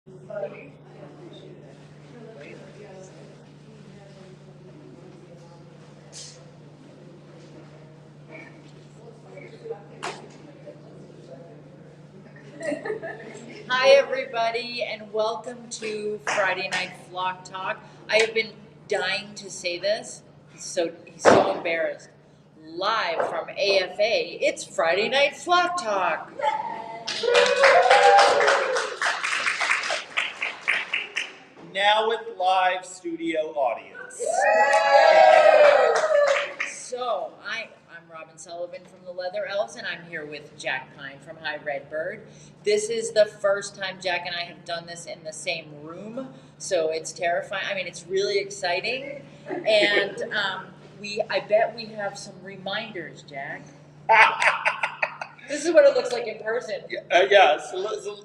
Hi, everybody, and welcome to Friday Night Flock Talk. I have been dying to say this. He's so embarrassed. Live from AFA, it's Friday Night Flock Talk. Now with live studio audience. So, I'm Robin Sullivan from the Leather Elves, and I'm here with Jack Pine from High Redbird. This is the first time Jack and I have done this in the same room, so it's terrifying. I mean, it's really exciting, and I bet we have some reminders, Jack. This is what it looks like in person. So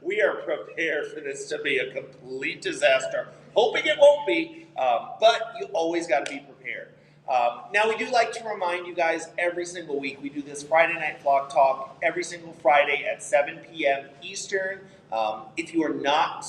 we are prepared for this to be a complete disaster. Hoping it won't be, but you always got to be prepared. Now, we do like to remind you guys every single week, we do this Friday Night Flock Talk every single Friday at 7 p.m. Eastern. If you are not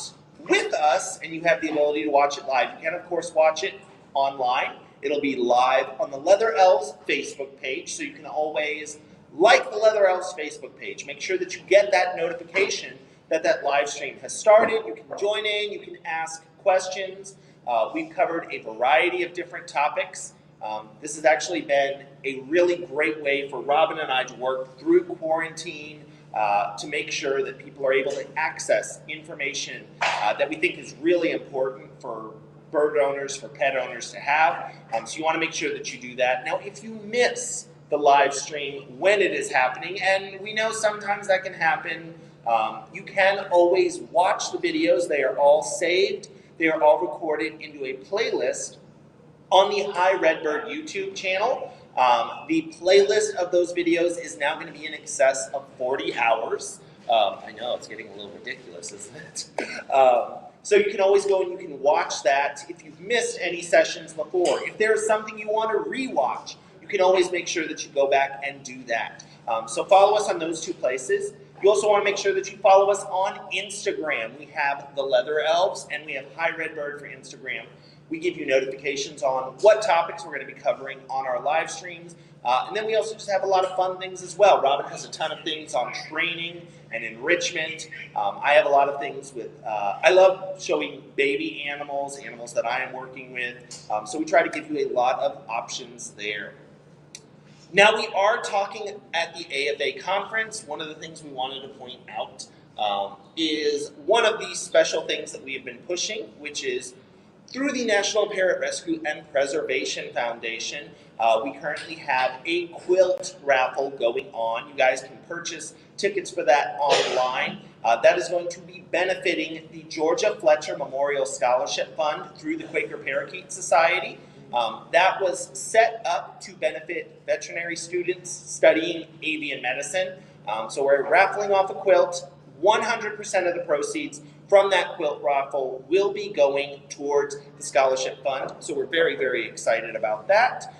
with us and you have the ability to watch it live, you can, of course, watch it online. It'll be live on the Leather Elves Facebook page, so you can always like the Leather Elves Facebook page. Make sure that you get that notification that live stream has started. You can join in, you can ask questions. We've covered a variety of different topics. This has actually been a really great way for Robin and I to work through quarantine to make sure that people are able to access information that we think is really important for bird owners, for pet owners to have. So you want to make sure that you do that. Now, if you miss the live stream when it is happening, and we know sometimes that can happen, you can always watch the videos. They are all saved. They are all recorded into a playlist on the High Redbird YouTube channel. The playlist of those videos is now going to be in excess of 40 hours. I know, it's getting a little ridiculous, isn't it? So you can always go and you can watch that if you've missed any sessions before. If there's something you want to rewatch, you can always make sure that you go back and do that. So follow us on those two places. You also want to make sure that you follow us on Instagram. We have the Leather Elves and we have High Redbird for Instagram. We give you notifications on what topics we're going to be covering on our live streams. And then we also just have a lot of fun things as well. Robin has a ton of things on training and enrichment. I have a lot of things with, I love showing baby animals, animals that I am working with. So we try to give you a lot of options there. Now, we are talking at the AFA conference. One of the things we wanted to point out is one of these special things that we have been pushing, which is through the National Parrot Rescue and Preservation Foundation. We currently have a quilt raffle going on. You guys can purchase tickets for that online. That is going to be benefiting the Georgia Fletcher Memorial Scholarship Fund through the Quaker Parakeet Society. That was set up to benefit veterinary students studying avian medicine. So we're raffling off a quilt. 100% of the proceeds from that quilt raffle will be going towards the scholarship fund. So we're very, very excited about that.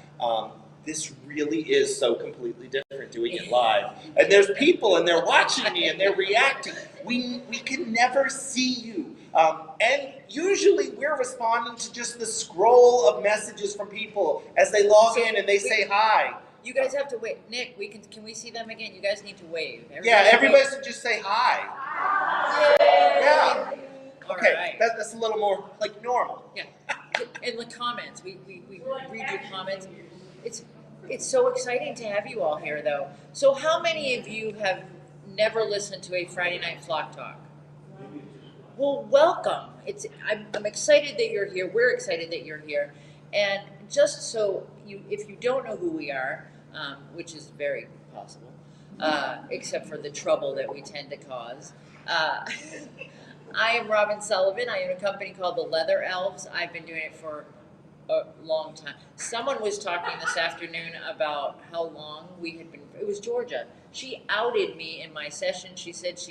This really is so completely different doing it live. And there's people and they're watching me and they're reacting. We can never see you. And usually we're responding to just the scroll of messages from people as they log in and they say hi. You guys have to wait. Nick, can we see them again? You guys need to wave. Everybody should just say hi. Yeah. Okay, right. That's a little more like normal. Yeah. In the comments, we read your comments. It's so exciting to have you all here, though. So how many of you have never listened to a Friday Night Flock Talk? Well, welcome. I'm excited that you're here. We're excited that you're here. And just so if you don't know who we are, which is very possible, except for the trouble that we tend to cause. I am Robin Sullivan. I own a company called the Leather Elves. I've been doing it for a long time. Someone was talking this afternoon about how long we had been. It was Georgia. She outed me in my session. She said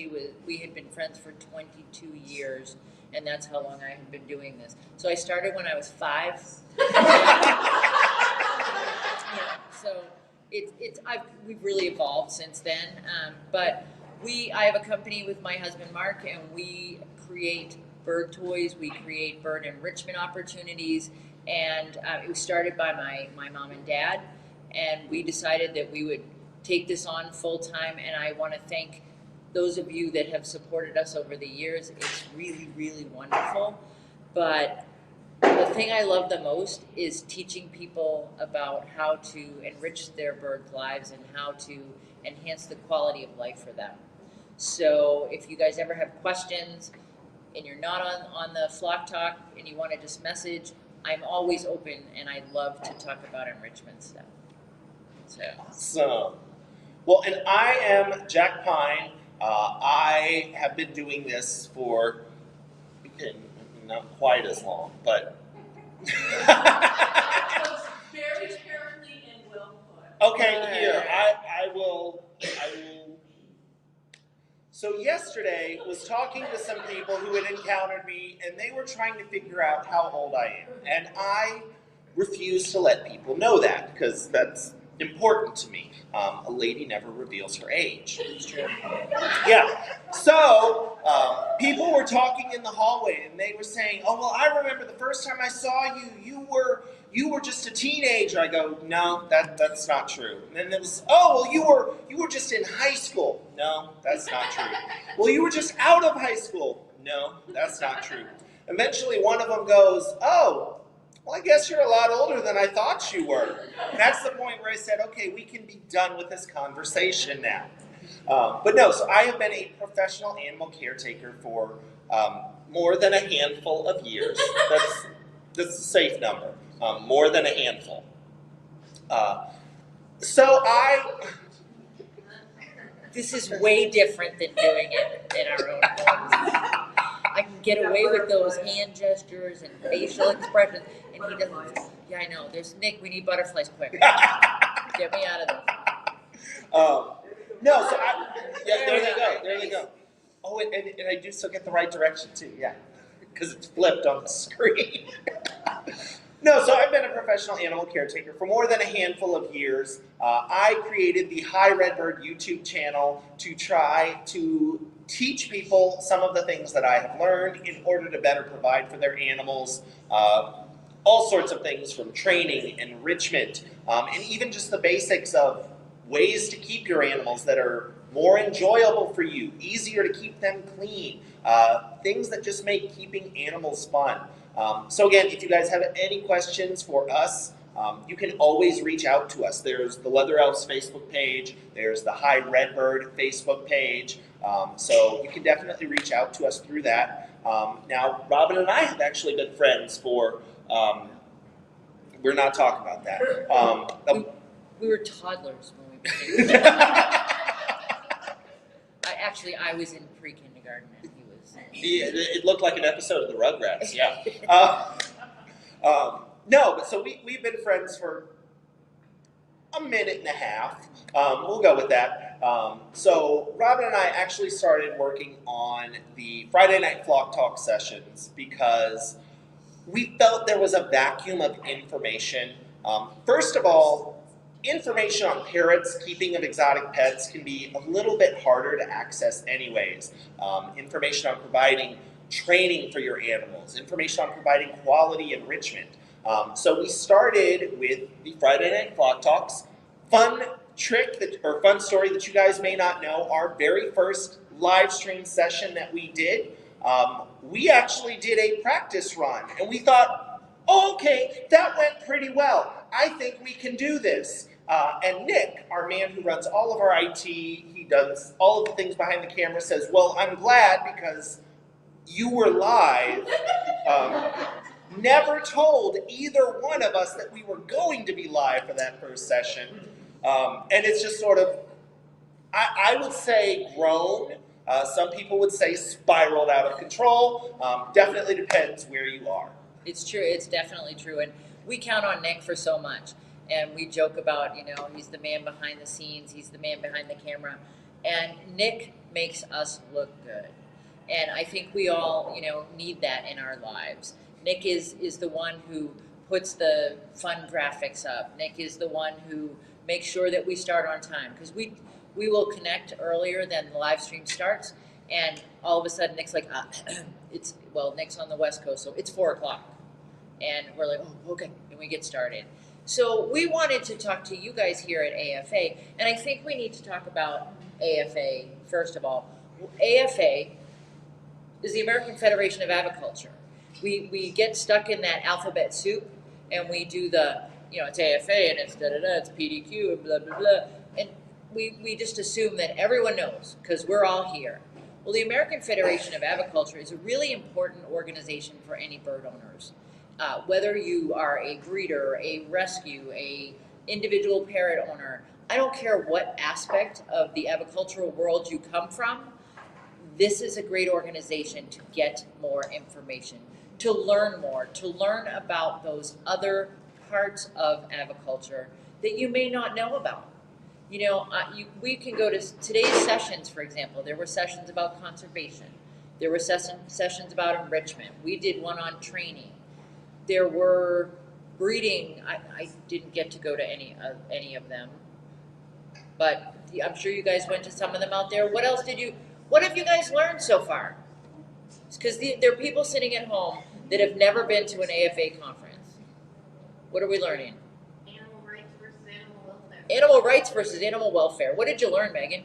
we had been friends for 22 years, and that's how long I have been doing this. So I started when I was 5. So we've really evolved since then. But I have a company with my husband Mark, and we create bird toys. We create bird enrichment opportunities, and it was started by my mom and dad, and we decided that we would take this on full time. And I want to thank those of you that have supported us over the years. It's really, really wonderful. But the thing I love the most is teaching people about how to enrich their birds' lives and how to enhance the quality of life for them. So if you guys ever have questions and you're not on the Flock Talk and you want to just message, I'm always open, and I love to talk about enrichment stuff. So. Awesome. Well, and I am Jack Pine. I have been doing this for not quite as long, but Very carefully and well put. okay, here, I will. So yesterday was talking to some people who had encountered me, and they were trying to figure out how old I am. And I refuse to let people know that, because that's important to me. A lady never reveals her age. It's true. Yeah. So people were talking in the hallway, and they were saying, "Oh, well, I remember the first time I saw you. You were just a teenager." I go, "No, that's not true." And then it was, "Oh, well, you were just in high school." No, that's not true. "Well, you were just out of high school." No, that's not true. Eventually, one of them goes, "Oh, well, I guess you're a lot older than I thought you were." And that's the point where I said, "Okay, we can be done with this conversation now." But no, so I have been a professional animal caretaker for more than a handful of years. That's a safe number. More than a handful. This is way different than doing it in our own homes. I can get away with those hand gestures and facial expressions, and he doesn't. Yeah, I know. There's Nick. We need butterflies quick. Get me out of this. No, so there they go. Oh, and I do still get the right direction too, yeah, because it's flipped on the screen. No, so I've been a professional animal caretaker for more than a handful of years. I created the Hi Redbird YouTube channel to try to teach people some of the things that I have learned in order to better provide for their animals. All sorts of things from training, enrichment, and even just the basics of ways to keep your animals that are more enjoyable for you, easier to keep them clean, things that just make keeping animals fun. So again, if you guys have any questions for us, you can always reach out to us. There's the Leather Elves Facebook page, there's the Hi Redbird Facebook page, so you can definitely reach out to us through that. Now, Robin and I have actually been friends for, we're not talking about that. We were toddlers when we became. I was in pre-kindergarten and he was. It looked like an episode of the Rugrats, yeah. No, but so we've been friends for a minute and a half. We'll go with that. So Robin and I actually started working on the Friday Night Flock Talk sessions because we felt there was a vacuum of information. First of all, information on parrots, keeping of exotic pets can be a little bit harder to access anyways. Information on providing training for your animals, information on providing quality enrichment. So we started with the Friday Night Flock Talks. Fun story that you guys may not know, our very first live stream session that we did, we actually did a practice run, and we thought, oh, okay, that went pretty well. I think we can do this. And Nick, our man who runs all of our IT, he does all of the things behind the camera, says, well, I'm glad because you were live. Never told either one of us that we were going to be live for that first session. And it's just sort of, I would say grown. Some people would say spiraled out of control. Definitely depends where you are. It's true. It's definitely true. And we count on Nick for so much. And we joke about, he's the man behind the scenes. He's the man behind the camera. And Nick makes us look good. And I think we all, need that in our lives. Nick is the one who puts the fun graphics up. Nick is the one who makes sure that we start on time. Because we will connect earlier than the live stream starts, and all of a sudden Nick's like, Nick's on the West Coast, so it's 4:00, and we're like, oh, okay, and we get started. So we wanted to talk to you guys here at AFA, and I think we need to talk about AFA first of all. AFA is the American Federation of Aviculture. We get stuck in that alphabet soup, and we do it's AFA and it's da-da-da, it's PDQ and blah, blah, blah. And we just assume that everyone knows because we're all here. Well, the American Federation of Aviculture is a really important organization for any bird owners. Whether you are a breeder, a rescue, a individual parrot owner, I don't care what aspect of the avicultural world you come from, this is a great organization to get more information, to learn more, to learn about those other parts of aviculture that you may not know about. We can go to today's sessions, for example. There were sessions about conservation. There were sessions about enrichment. We did one on training. There were breeding. I didn't get to go to any of them, but I'm sure you guys went to some of them out there. What have you guys learned so far? Because there are people sitting at home that have never been to an AFA conference. What are we learning? Animal rights versus animal welfare. Animal rights versus animal welfare. What did you learn, Megan?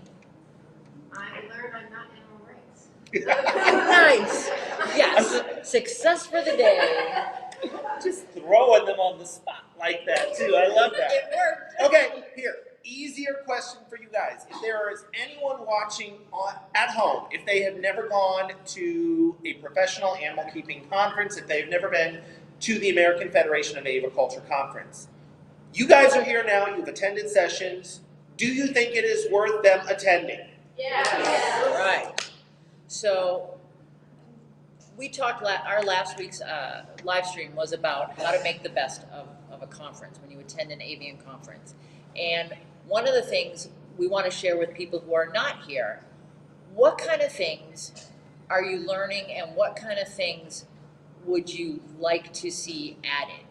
I learned I'm not animal rights. Nice. Yes. Success for the day. Just throwing them on the spot like that too. I love that. It worked. Okay, here. Easier question for you guys. If there is anyone watching at home, if they have never gone to a professional animal keeping conference, if they've never been to the American Federation of Aviculture conference, you guys are here now, you've attended sessions. Do you think it is worth them attending? Yeah. All right. So we talked, our last week's live stream was about how to make the best of a conference when you attend an avian conference. And one of the things we want to share with people who are not here, what kind of things are you learning and what kind of things would you like to see added?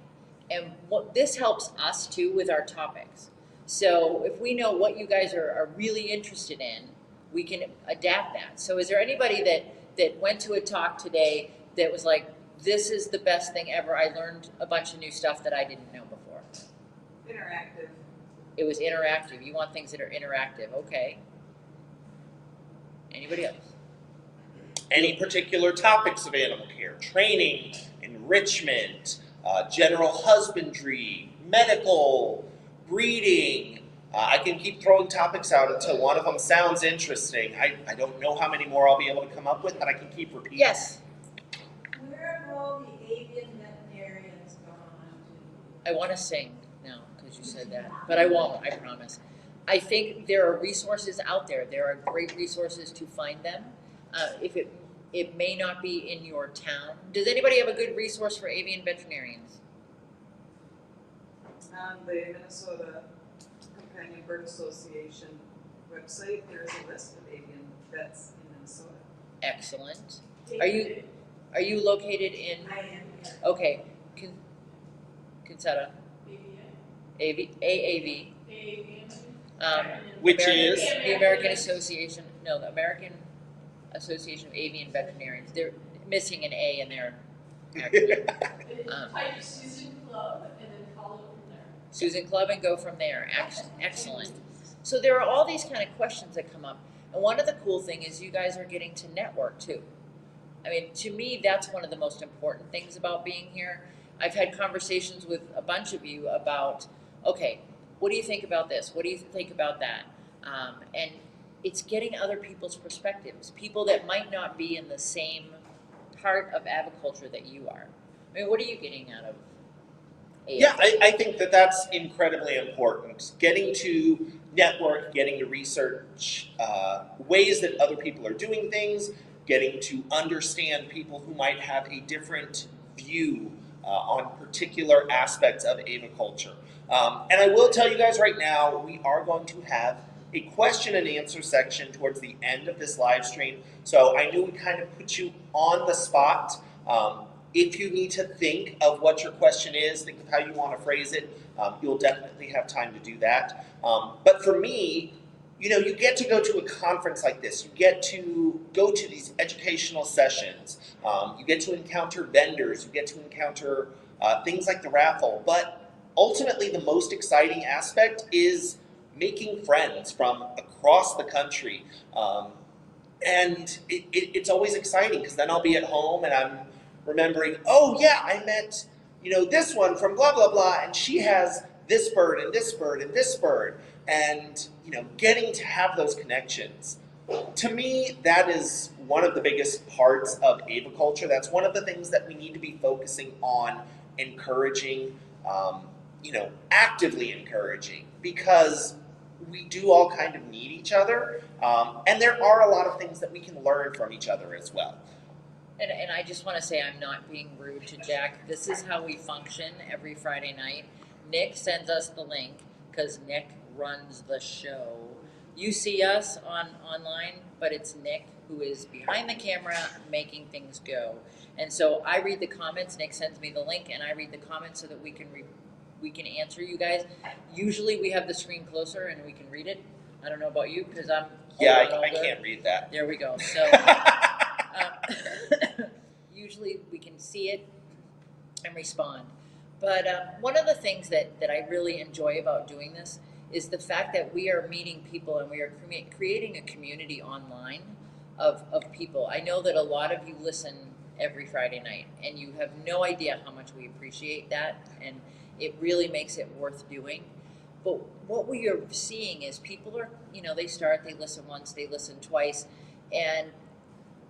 And this helps us too with our topics. So if we know what you guys are really interested in, we can adapt that. So is there anybody that went to a talk today that was like, this is the best thing ever, I learned a bunch of new stuff that I didn't know before? Interactive. It was interactive. You want things that are interactive. Okay. Anybody else? Any particular topics of animal care? Training, enrichment, general husbandry, medical, breeding. I can keep throwing topics out until one of them sounds interesting. I don't know how many more I'll be able to come up with, but I can keep repeating. Yes. Where have all the avian veterinarians gone to? I want to sing now because you said that, but I won't. I promise. I think there are resources out there. There are great resources to find them. If it may not be in your town. Does anybody have a good resource for avian veterinarians? On the Minnesota Companion Bird Association website, there is a list of avian vets in Minnesota. Excellent. Are you located in? I am. Okay, Concetta, AVA. AAV, Which American, is? the American Association. No, the American Association of Avian Veterinarians. They're missing an A in their acronym. Type Susan Club and then follow from there. Susan Club and go from there. Excellent. So there are all these kind of questions that come up. And one of the cool things is you guys are getting to network too. I mean, to me, that's one of the most important things about being here. I've had conversations with a bunch of you about, okay, what do you think about this? What do you think about that? And it's getting other people's perspectives, people that might not be in the same part of aviculture that you are. I mean, what are you getting out of AFA? Yeah, I think that that's incredibly important. Getting to network, getting to research ways that other people are doing things, getting to understand people who might have a different view on particular aspects of aviculture. And I will tell you guys right now, we are going to have a question and answer section towards the end of this live stream. So I knew we kind of put you on the spot. If you need to think of what your question is, think of how you want to phrase it, you'll definitely have time to do that. But for me, you get to go to a conference like this. You get to go to these educational sessions. You get to encounter vendors. You get to encounter things like the raffle. But ultimately, the most exciting aspect is making friends from across the country. And it's always exciting because then I'll be at home and I'm remembering, oh yeah, I met, this one from blah, blah, blah, and she has this bird and this bird and this bird. And, getting to have those connections. To me, that is one of the biggest parts of aviculture. That's one of the things that we need to be focusing on encouraging, actively encouraging, because we do all kind of need each other, and there are a lot of things that we can learn from each other as well. And I just want to say I'm not being rude to Jack. This is how we function every Friday night. Nick sends us the link because Nick runs the show. You see us online, but it's Nick who is behind the camera making things go. And so I read the comments. Nick sends me the link, and I read the comments so that we can answer you guys. Usually we have the screen closer and we can read it. I don't know about you because I'm I can't read that. There we go. So usually we can see it and respond. But one of the things that I really enjoy about doing this is the fact that we are meeting people and we are creating a community online of people. I know that a lot of you listen every Friday night, and you have no idea how much we appreciate that, and it really makes it worth doing. But what we are seeing is people are, they listen once, they listen twice, and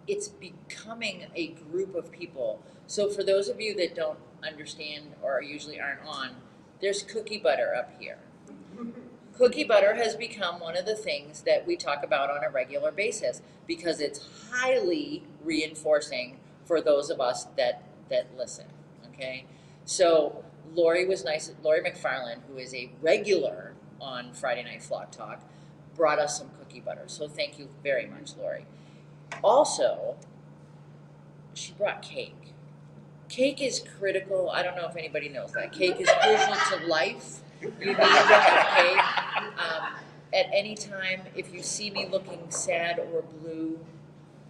it's becoming a group of people. So for those of you that don't understand or usually aren't on, there's cookie butter up here. Cookie butter has become one of the things that we talk about on a regular basis because it's highly reinforcing for those of us that listen, okay? So Lori McFarland, who is a regular on Friday Night Flock Talk, brought us some cookie butter. So thank you very much, Lori. Also, she brought cake. Cake is critical. I don't know if anybody knows that. Cake is crucial to life. You need to have cake. At any time, if you see me looking sad or blue,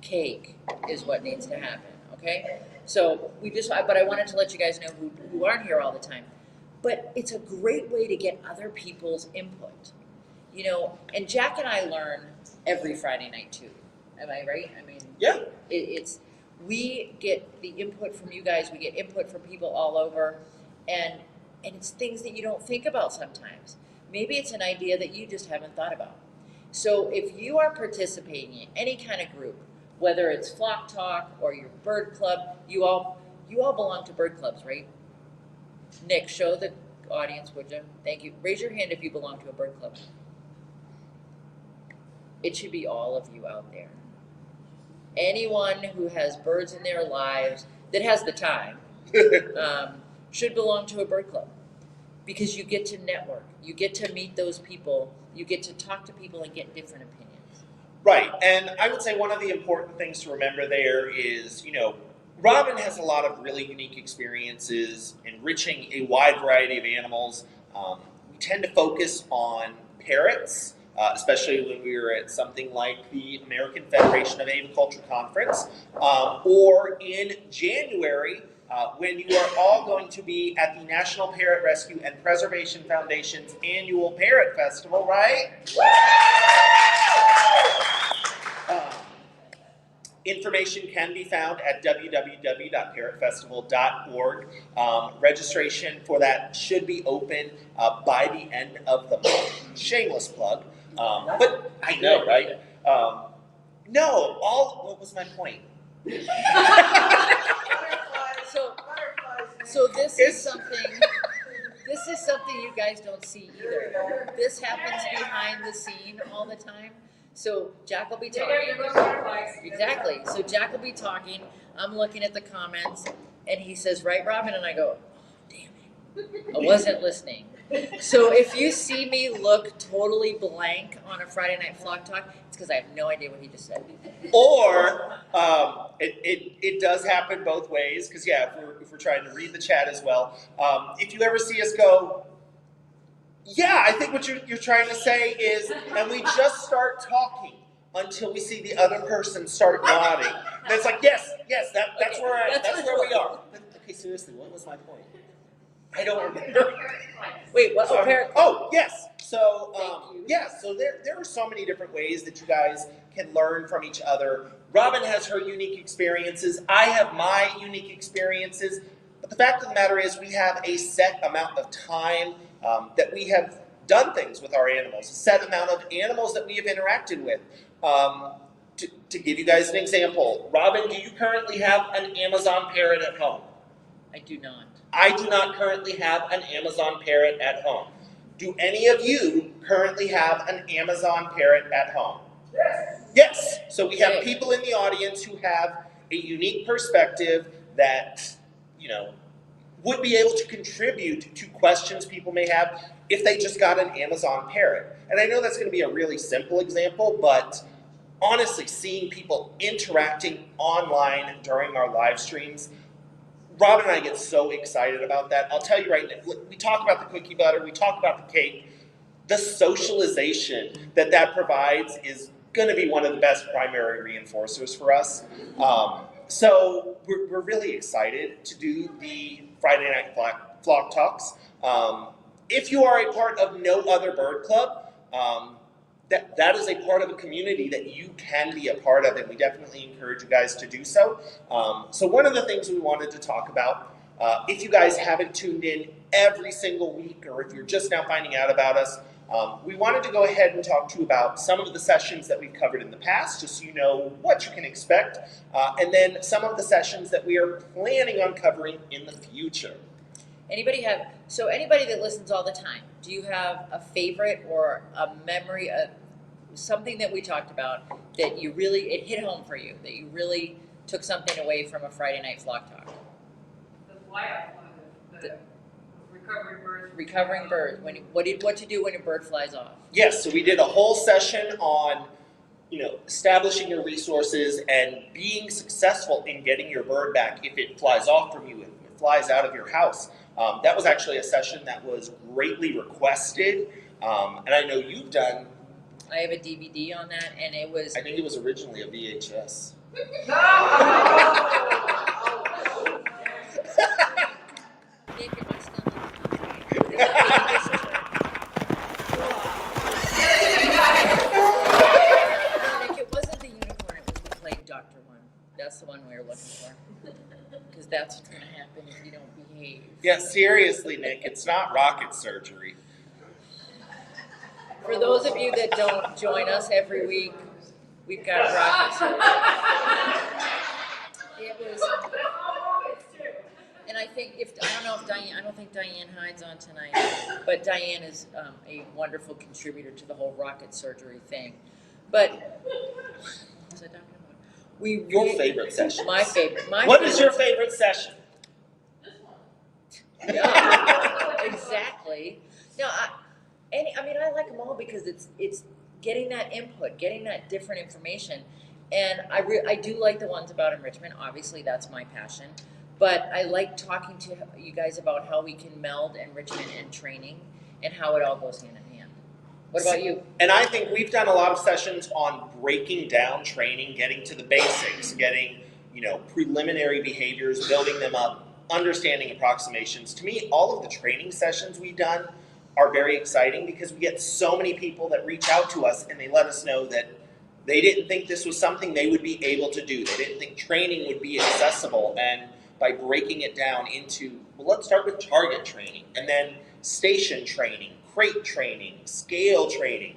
cake is what needs to happen, okay? So but I wanted to let you guys know who aren't here all the time. But it's a great way to get other people's input. And Jack and I learn every Friday night too. Am I right? I mean, Yeah. We get the input from you guys, we get input from people all over, and it's things that you don't think about sometimes. Maybe it's an idea that you just haven't thought about. So if you are participating in any kind of group, whether it's Flock Talk or your bird club, you all belong to bird clubs, right? Nick, show the audience, would you? Thank you. Raise your hand if you belong to a bird club. It should be all of you out there. Anyone who has birds in their lives, that has the time, should belong to a bird club. Because you get to network, you get to meet those people, you get to talk to people and get different opinions. Right, and I would say one of the important things to remember there is, Robin has a lot of really unique experiences enriching a wide variety of animals. We tend to focus on parrots, especially when we were at something like the American Federation of Aviculture Conference, or in January, when you are all going to be at the National Parrot Rescue and Preservation Foundation's annual Parrot Festival, right? Information can be found at www.parrotfestival.org. Registration for that should be open by the end of the month. Shameless plug. But I know, right? What was my point? So this is something you guys don't see either. This happens behind the scene all the time. So Jack will be talking. Exactly. So Jack will be talking. I'm looking at the comments, and he says, "Right, Robin?" And I go, "Oh, damn it, I wasn't listening." So if you see me look totally blank on a Friday Night Flock Talk, it's because I have no idea what he just said. Or it does happen both ways, because if we're trying to read the chat as well. If you ever see us go, Yeah, I think what you're trying to say is, and we just start talking until we see the other person start nodding. And it's like, yes, that's Okay, where we are. Okay, seriously, what was my point? I don't remember. Wait, what? Oh, parent. Oh, yes. So, Thank you. yeah, so there are so many different ways that you guys can learn from each other. Robin has her unique experiences. I have my unique experiences. But the fact of the matter is, we have a set amount of time that we have done things with our animals, a set amount of animals that we have interacted with. To give you guys an example, Robin, do you currently have an Amazon parrot at home? I do not. I do not currently have an Amazon parrot at home. Do any of you currently have an Amazon parrot at home? Yes. Yes. So we have people in the audience who have a unique perspective that, would be able to contribute to questions people may have if they just got an Amazon parrot. And I know that's going to be a really simple example, but honestly, seeing people interacting online during our live streams, Robin and I get so excited about that. I'll tell you right now, we talk about the cookie butter, we talk about the cake. The socialization that provides is going to be one of the best primary reinforcers for us. So we're really excited to do the Friday Night Flock Talks. If you are a part of No Other Bird Club, that is a part of a community that you can be a part of, and we definitely encourage you guys to do so. So one of the things we wanted to talk about, if you guys haven't tuned in every single week, or if you're just now finding out about us, we wanted to go ahead and talk to you about some of the sessions that we've covered in the past, just so you know what you can expect, and then some of the sessions that we are planning on covering in the future. Anybody that listens all the time, do you have a favorite or a memory of something that we talked about that it hit home for you, that you really took something away from a Friday Night Flock Talk? The fly-out one, the recovering birds. Recovering birds. What to do when a bird flies off? Yes, so we did a whole session on, establishing your resources and being successful in getting your bird back if it flies off from you, if it flies out of your house. That was actually a session that was greatly requested, and I know you've done. I have a DVD on that, and it was. I think it was originally a VHS. Nick, am I still on? Nick, it wasn't the unicorn, it was the plague doctor one. That's the one we were looking for. Because that's what's going to happen if you don't behave. Yeah, seriously, Nick, it's not rocket surgery. For those of you that don't join us every week, we've got rockets. It was, and I think I don't think Diane Hyde's on tonight, but Diane is a wonderful contributor to the whole rocket surgery thing. But what was I talking about? Your favorite session. My favorite. What is your favorite session? Yeah, exactly. No, I like them all because it's getting that input, getting that different information, and I do like the ones about enrichment. Obviously, that's my passion, but I like talking to you guys about how we can meld enrichment and training and how it all goes hand in hand. What about you? And I think we've done a lot of sessions on breaking down training, getting to the basics, getting preliminary behaviors, building them up, understanding approximations. To me, all of the training sessions we've done are very exciting because we get so many people that reach out to us and they let us know that they didn't think this was something they would be able to do. They didn't think training would be accessible. And by breaking it down into, let's start with target training and then station training, crate training, scale training.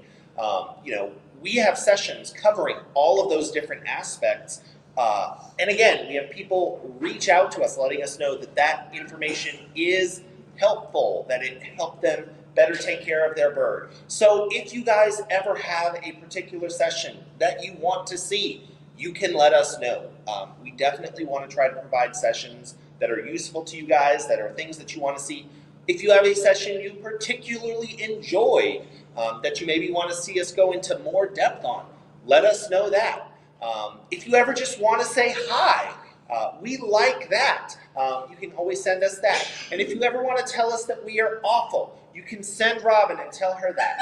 We have sessions covering all of those different aspects. And again, we have people reach out to us letting us know that information is helpful, that it helped them better take care of their bird. So if you guys ever have a particular session that you want to see, you can let us know. We definitely want to try to provide sessions that are useful to you guys, that are things that you want to see. If you have a session you particularly enjoy, that you maybe want to see us go into more depth on, let us know that. If you ever just want to say hi, we like that. You can always send us that. And if you ever want to tell us that we are awful, You can send Robin and tell her that.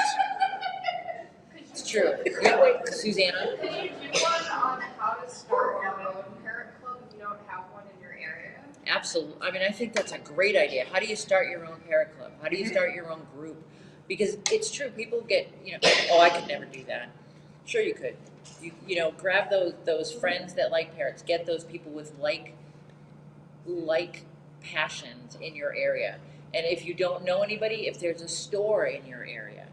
It's true. Yeah, wait, Susanna? Could you do one on how to start your own parrot club if you don't have one in your area? Absolutely. I mean, I think that's a great idea. How do you start your own parrot club? How do you start your own group? Because it's true, people get, oh, I could never do that. Sure you could. Grab those friends that like parrots. Get those people with like passions in your area. And if you don't know anybody, if there's a store in your area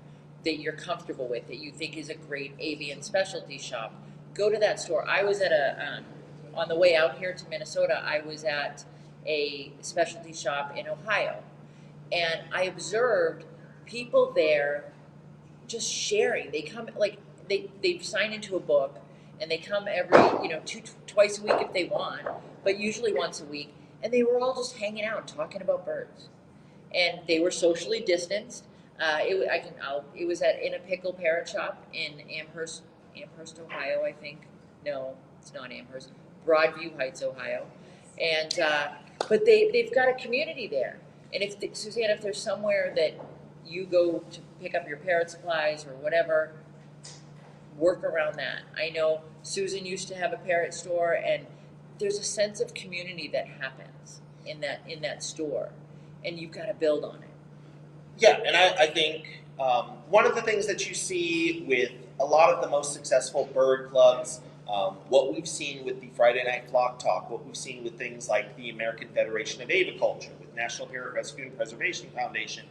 that you're comfortable with, that you think is a great avian specialty shop, go to that store. I was at on the way out here to Minnesota, I was at a specialty shop in Ohio. And I observed people there just sharing. They come, they've signed into a book, and they come every, twice a week if they want, but usually once a week. And they were all just hanging out, talking about birds. And they were socially distanced. It was in a pickle parrot shop in Amherst, Ohio, I think. No, it's not Amherst. Broadview Heights, Ohio. And but they've got a community there. And Suzanne, if there's somewhere that you go to pick up your parrot supplies or whatever, work around that. I know Susan used to have a parrot store, and there's a sense of community that happens in that store, and you've got to build on it. Yeah, and I think one of the things that you see with a lot of the most successful bird clubs, what we've seen with the Friday Night Flock Talk, what we've seen with things like the American Federation of Aviculture, with National Parrot Rescue and Preservation Foundation,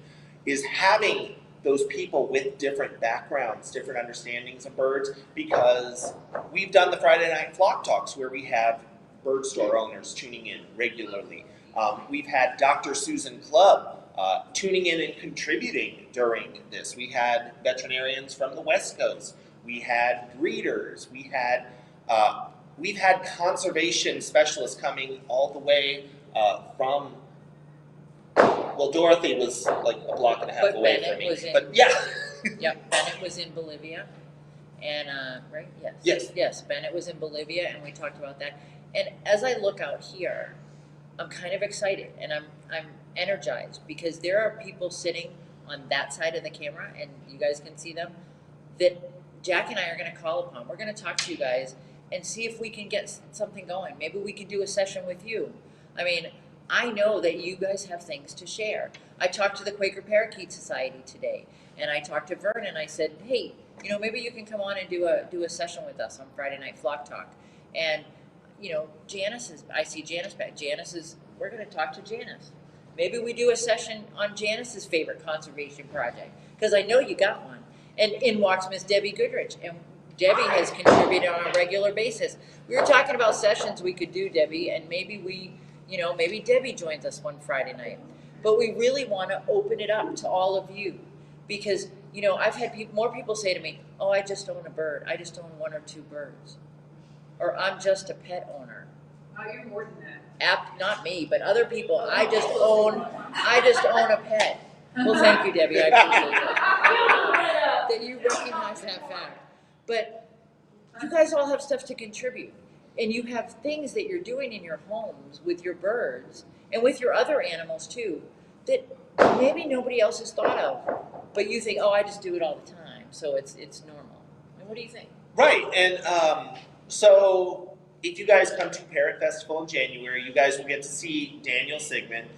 is having those people with different backgrounds, different understandings of birds, because we've done the Friday Night Flock Talks where we have bird store owners tuning in regularly. We've had Dr. Susan Clubb tuning in and contributing during this. We had veterinarians from the West Coast. We had breeders. We've had conservation specialists coming all the way from. Well, Dorothy was like a block and a half But away Bennett from me. was in- But yeah. Yep, Bennett was in Bolivia, and right, Yes. yes. Bennett was in Bolivia, and we talked about that. And as I look out here, I'm kind of excited, and I'm energized, because there are people sitting on that side of the camera, and you guys can see them, that Jack and I are going to call upon. We're going to talk to you guys and see if we can get something going. Maybe we can do a session with you. I mean, I know that you guys have things to share. I talked to the Quaker Parakeet Society today, and I talked to Vern, and I said, hey, maybe you can come on and do a session with us on Friday Night Flock Talk. And Janice I see Janice back. We're going to talk to Janice. Maybe we do a session on Janice's favorite conservation project, because I know you got one. And in walks Miss Debbie Goodrich, and Debbie has contributed on a regular basis. We were talking about sessions we could do, Debbie, and maybe maybe Debbie joins us one Friday night. But we really want to open it up to all of you, because, I've had more people say to me, oh, I just own a bird. I just own one or two birds. Or I'm just a pet owner. Oh, you're more than that. Not me, but other people. I just own a pet. Well, thank you, Debbie. I appreciate that. That you recognize that fact. But you guys all have stuff to contribute. And you have things that you're doing in your homes with your birds and with your other animals too, that maybe nobody else has thought of. But you think, oh, I just do it all the time, so it's normal. And what do you think? Right, and so if you guys come to Parrot Festival in January, you guys will get to see Daniel Sigmund.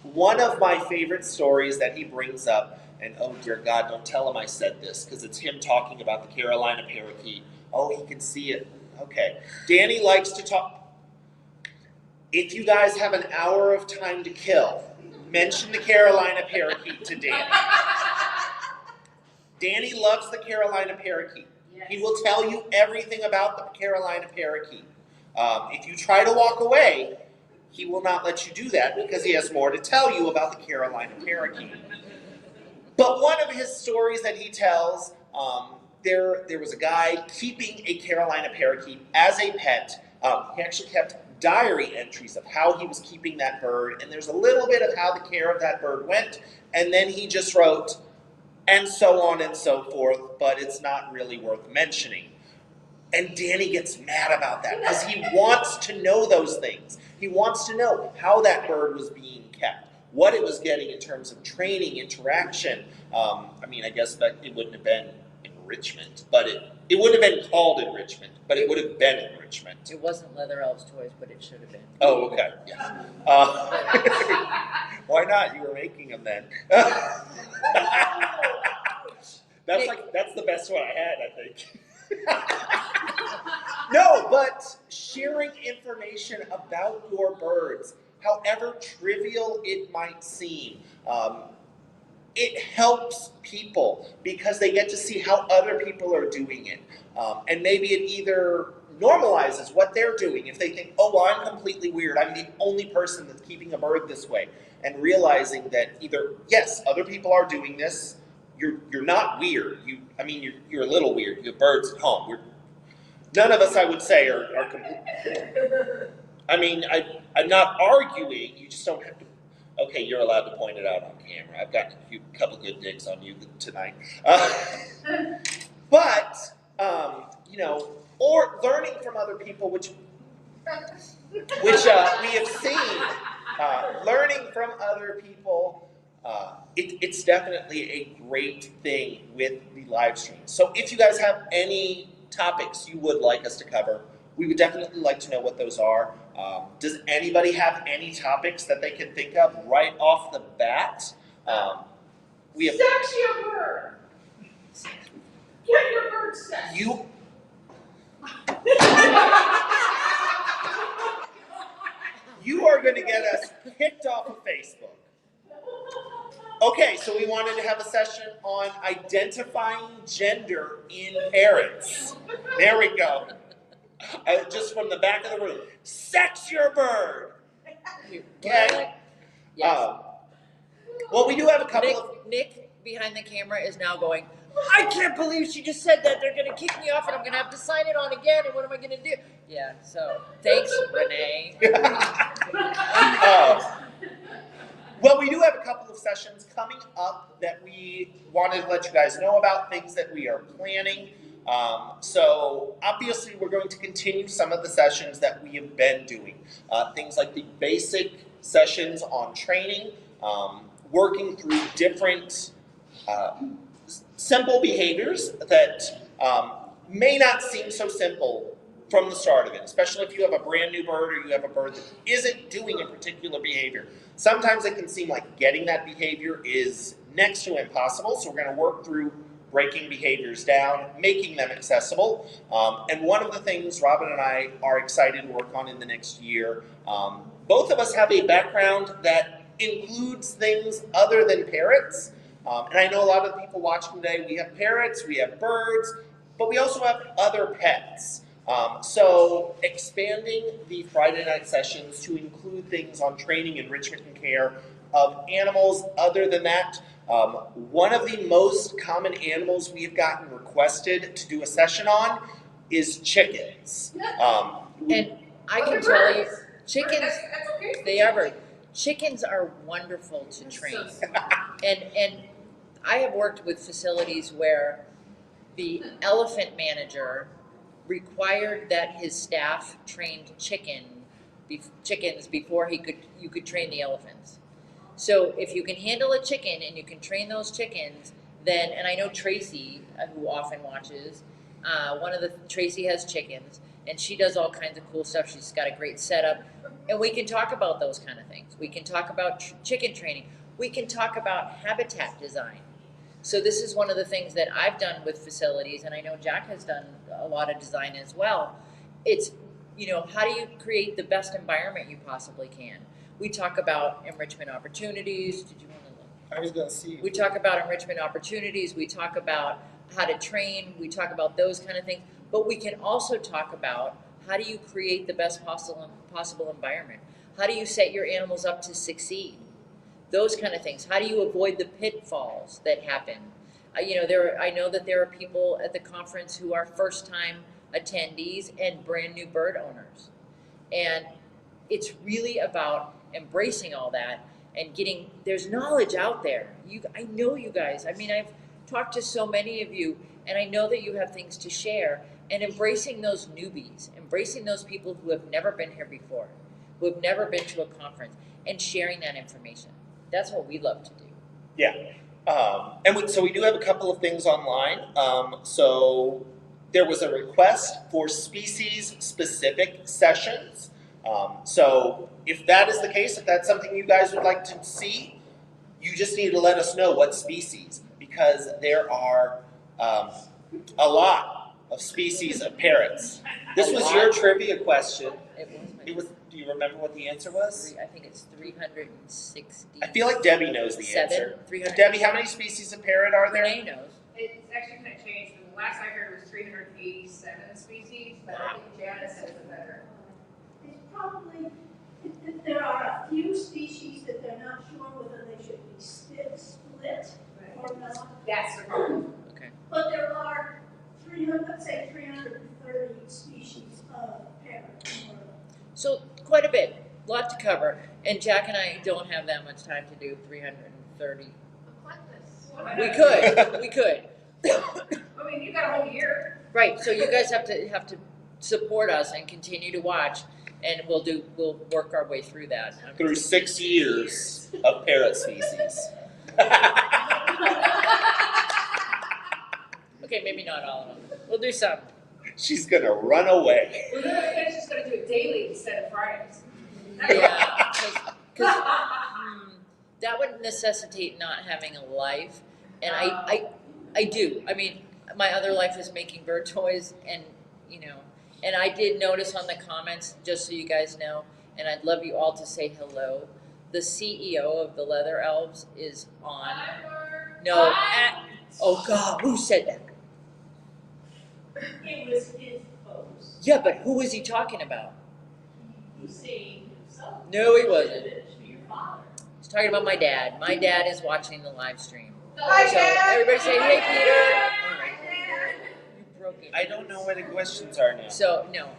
One of my favorite stories that he brings up, and oh dear God, don't tell him I said this, because it's him talking about the Carolina parakeet. Oh, he can see it. Okay. Danny likes to talk. If you guys have an hour of time to kill, mention the Carolina parakeet to Danny. Danny loves the Carolina parakeet. He will tell you everything about the Carolina parakeet. If you try to walk away, he will not let you do that, because he has more to tell you about the Carolina parakeet. But one of his stories that he tells, there was a guy keeping a Carolina parakeet as a pet. He actually kept diary entries of how he was keeping that bird, and there's a little bit of how the care of that bird went, and then he just wrote, and so on and so forth, but it's not really worth mentioning. And Danny gets mad about that, because he wants to know those things. He wants to know how that bird was being kept, what it was getting in terms of training, interaction. I mean, I guess that it wouldn't have been enrichment, but it wouldn't have been called enrichment, but it would have been enrichment. It wasn't Leather Elves toys, but it should have been. Oh, okay. Yeah. Why not? You were making them then. That's the best one I had, I think. No, but sharing information about your birds, however trivial it might seem, it helps people because they get to see how other people are doing it. And maybe it either normalizes what they're doing. If they think, oh, well, I'm completely weird, I'm the only person that's keeping a bird this way, and realizing that either, yes, other people are doing this, you're not weird. You're a little weird. You have birds at home. None of us, I would say, are completely. I'm not arguing. You just don't have to. Okay, you're allowed to point it out on camera. I've got a couple good digs on you tonight. Or learning from other people, which we have seen. Learning from other people, it's definitely a great thing with the live stream. So if you guys have any topics you would like us to cover, we would definitely like to know what those are. Does anybody have any topics that they can think of right off the bat? We have Sex your bird. Get your bird sex. You are going to get us kicked off of Facebook. Okay, so we wanted to have a session on identifying gender in parrots. There we go. Just from the back of the room. Sex your bird. Okay. Yes. Well, we do have a couple of. Nick behind the camera is now going, I can't believe she just said that. They're going to kick me off and I'm going to have to sign it on again. And what am I going to do? Yeah, so thanks, Renee. Well, we do have a couple of sessions coming up that we wanted to let you guys know about, things that we are planning. So obviously we're going to continue some of the sessions that we have been doing. Things like the basic sessions on training, working through different simple behaviors that may not seem so simple from the start of it, especially if you have a brand new bird or you have a bird that isn't doing a particular behavior. Sometimes it can seem like getting that behavior is next to impossible, so we're going to work through breaking behaviors down, making them accessible. And one of the things Robin and I are excited to work on in the next year, both of us have a background that includes things other than parrots. And I know a lot of people watching today, we have parrots, we have birds, but we also have other pets. So expanding the Friday night sessions to include things on training, enrichment, and care of animals other than that. One of the most common animals we have gotten requested to do a session on is chickens. And I can tell you, chickens, chickens are wonderful to train. And I have worked with facilities where the elephant manager required that his staff trained chickens before you could train the elephants. So if you can handle a chicken and you can train those chickens, then, and I know Tracy, who often watches, Tracy has chickens, and she does all kinds of cool stuff. She's got a great setup, and we can talk about those kind of things. We can talk about chicken training. We can talk about habitat design. So this is one of the things that I've done with facilities, and I know Jack has done a lot of design as well. It's, how do you create the best environment you possibly can? We talk about enrichment opportunities. Did you want to look? I was going to see. We talk about enrichment opportunities. We talk about how to train. We talk about those kind of things. But we can also talk about how do you create the best possible environment? How do you set your animals up to succeed? Those kind of things. How do you avoid the pitfalls that happen? I know that there are people at the conference who are first-time attendees and brand new bird owners. And it's really about embracing all that and there's knowledge out there. I know you guys. I mean, I've talked to so many of you, and I know that you have things to share. And embracing those newbies, embracing those people who have never been here before, who have never been to a conference, and sharing that information. That's what we love to do. Yeah. So we do have a couple of things online. So there was a request for species-specific sessions. So if that is the case, if that's something you guys would like to see, you just need to let us know what species, because there are a lot of species of parrots. This was your trivia question. It was. Do you remember what the answer was? I think it's 360. I feel like Debbie knows the answer. Debbie, how many species of parrot are there? Renee knows. It's actually going to change. The last I heard was 387 species, but I think Janice has a better. It's probably, there are a few species that they're not sure whether they should be split or not. That's the problem. Okay. But there are 330 species of parrot. So quite a bit, lot to cover, and Jack and I don't have that much time to do 330. We could. I mean, you got a whole year. Right. So you guys have to support us and continue to watch, and we'll work our way through that. Through 6 years of parrot species. Okay, maybe not all of them. We'll do some. She's gonna run away. We're just going to do it daily instead of Fridays. Yeah, because that would necessitate not having a life, and I do. I mean, my other life is making bird toys, and and I did notice on the comments, just so you guys know, and I'd love you all to say hello. The CEO of the Leather Elves is on. No, oh God, who said that? It was his post. Yeah, but who was he talking about? He's saying himself. No, he wasn't. Your father. He's talking about my dad. My dad is watching the live stream. Hi, So Dad. everybody say, hey, Peter. You broke it. I don't know where the questions are now. So, no.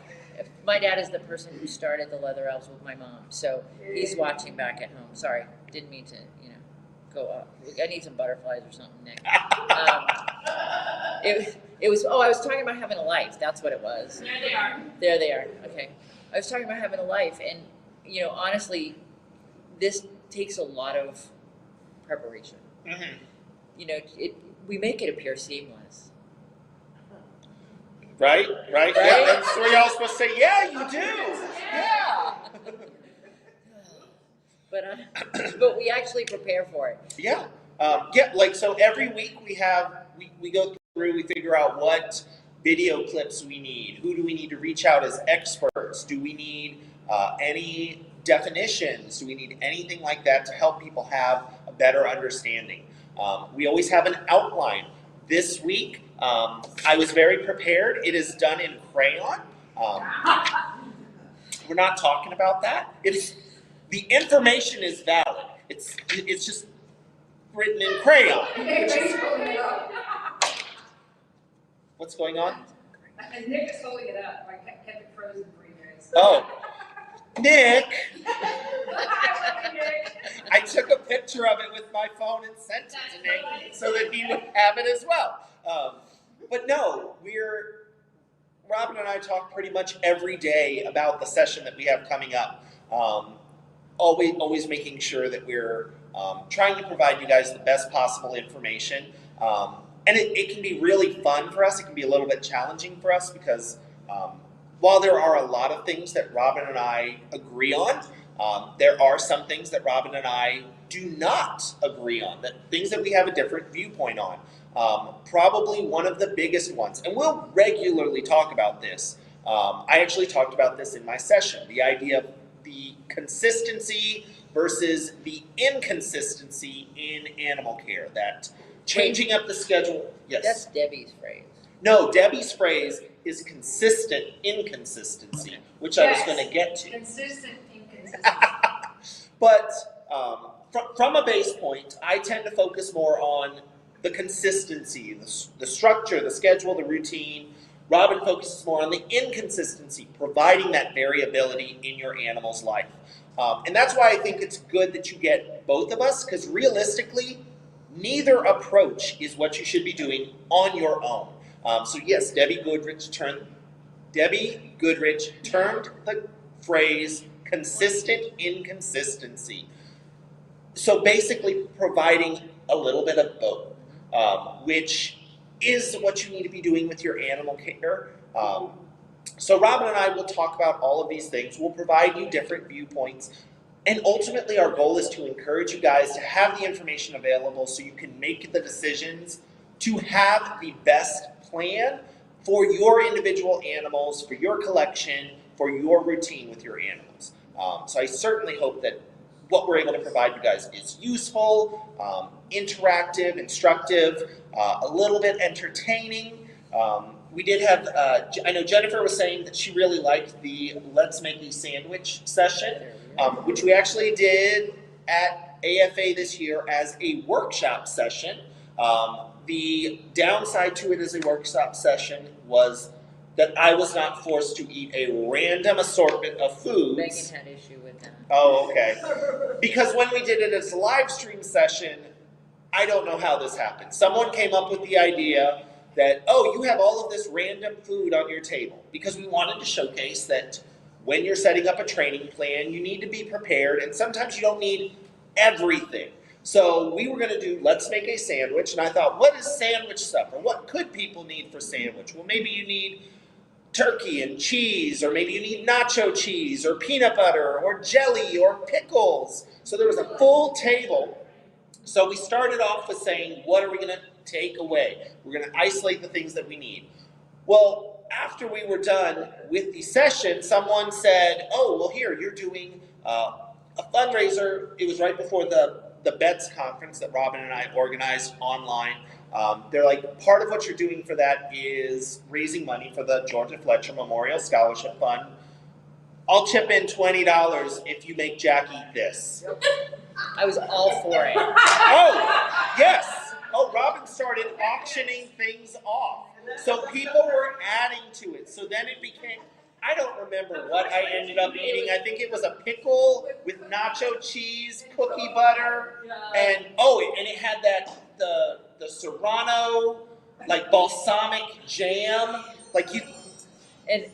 My dad is the person who started the Leather Elves with my mom. So he's watching back at home. Sorry, didn't mean to, go up. I need some butterflies or something, Nick. It was, I was talking about having a life. That's what it was. There they are. There they are. Okay. I was talking about having a life, and honestly, this takes a lot of preparation. Mm-hmm. We make it appear seamless. Right? Yeah, that's where y'all supposed to say, yeah, you do. Yeah. But we actually prepare for it. Yeah. So every week we go through, we figure out what video clips we need. Who do we need to reach out as experts? Do we need any definitions? Do we need anything like that to help people have a better understanding? We always have an outline. This week, I was very prepared. It is done in crayon. We're not talking about that. The information is valid. It's just written in crayon. What's going on? And Nick is holding it up. I kept it frozen for you guys. Oh, Nick! I took a picture of it with my phone and sent it to Nick so that he would have it as well. But no, Robin and I talk pretty much every day about the session that we have coming up. Always making sure that we're trying to provide you guys the best possible information. And it can be really fun for us. It can be a little bit challenging for us because while there are a lot of things that Robin and I agree on, there are some things that Robin and I do not agree on, things that we have a different viewpoint on. Probably one of the biggest ones, and we'll regularly talk about this. I actually talked about this in my session, the idea of the consistency versus the inconsistency in animal care, that changing up the schedule. Yes. That's Debbie's phrase. No, Debbie's phrase is consistent inconsistency, which I was going to get to. Consistent inconsistency. But from a base point, I tend to focus more on the consistency, the structure, the schedule, the routine. Robin focuses more on the inconsistency, providing that variability in your animal's life. And that's why I think it's good that you get both of us, because realistically, neither approach is what you should be doing on your own. So yes, Debbie Goodrich termed the phrase consistent inconsistency. So basically providing a little bit of both, which is what you need to be doing with your animal care. So Robin and I will talk about all of these things. We'll provide you different viewpoints. And ultimately our goal is to encourage you guys to have the information available so you can make the decisions to have the best plan for your individual animals, for your collection, for your routine with your animals. So I certainly hope that what we're able to provide you guys is useful, interactive, instructive, a little bit entertaining. We did have, I know Jennifer was saying that she really liked the Let's Make a Sandwich session, which we actually did at AFA this year as a workshop session. The downside to it as a workshop session was that I was not forced to eat a random assortment of foods. Megan had issue with that. Oh, okay. Because when we did it as a live stream session, I don't know how this happened. Someone came up with the idea that, oh, you have all of this random food on your table. Because we wanted to showcase that when you're setting up a training plan, you need to be prepared, and sometimes you don't need everything. So we were going to do Let's Make a Sandwich, and I thought, what is sandwich stuff? Or what could people need for sandwich? Well, maybe you need turkey and cheese, or maybe you need nacho cheese, or peanut butter, or jelly, or pickles. So there was a full table. So we started off with saying, what are we going to take away? We're going to isolate the things that we need. Well, after we were done with the session, someone said, oh, well, here, you're doing a fundraiser. It was right before the BETS conference that Robin and I organized online. They're like, part of what you're doing for that is raising money for the Georgia Fletcher Memorial Scholarship Fund. I'll chip in $20 if you make Jack eat this. I was all for it. Oh, yes. Oh, Robin started auctioning things off. So people were adding to it. So then it became, I don't remember what I ended up eating. I think it was a pickle with nacho cheese, cookie butter, and it had the Serrano, like balsamic jam. Like you. And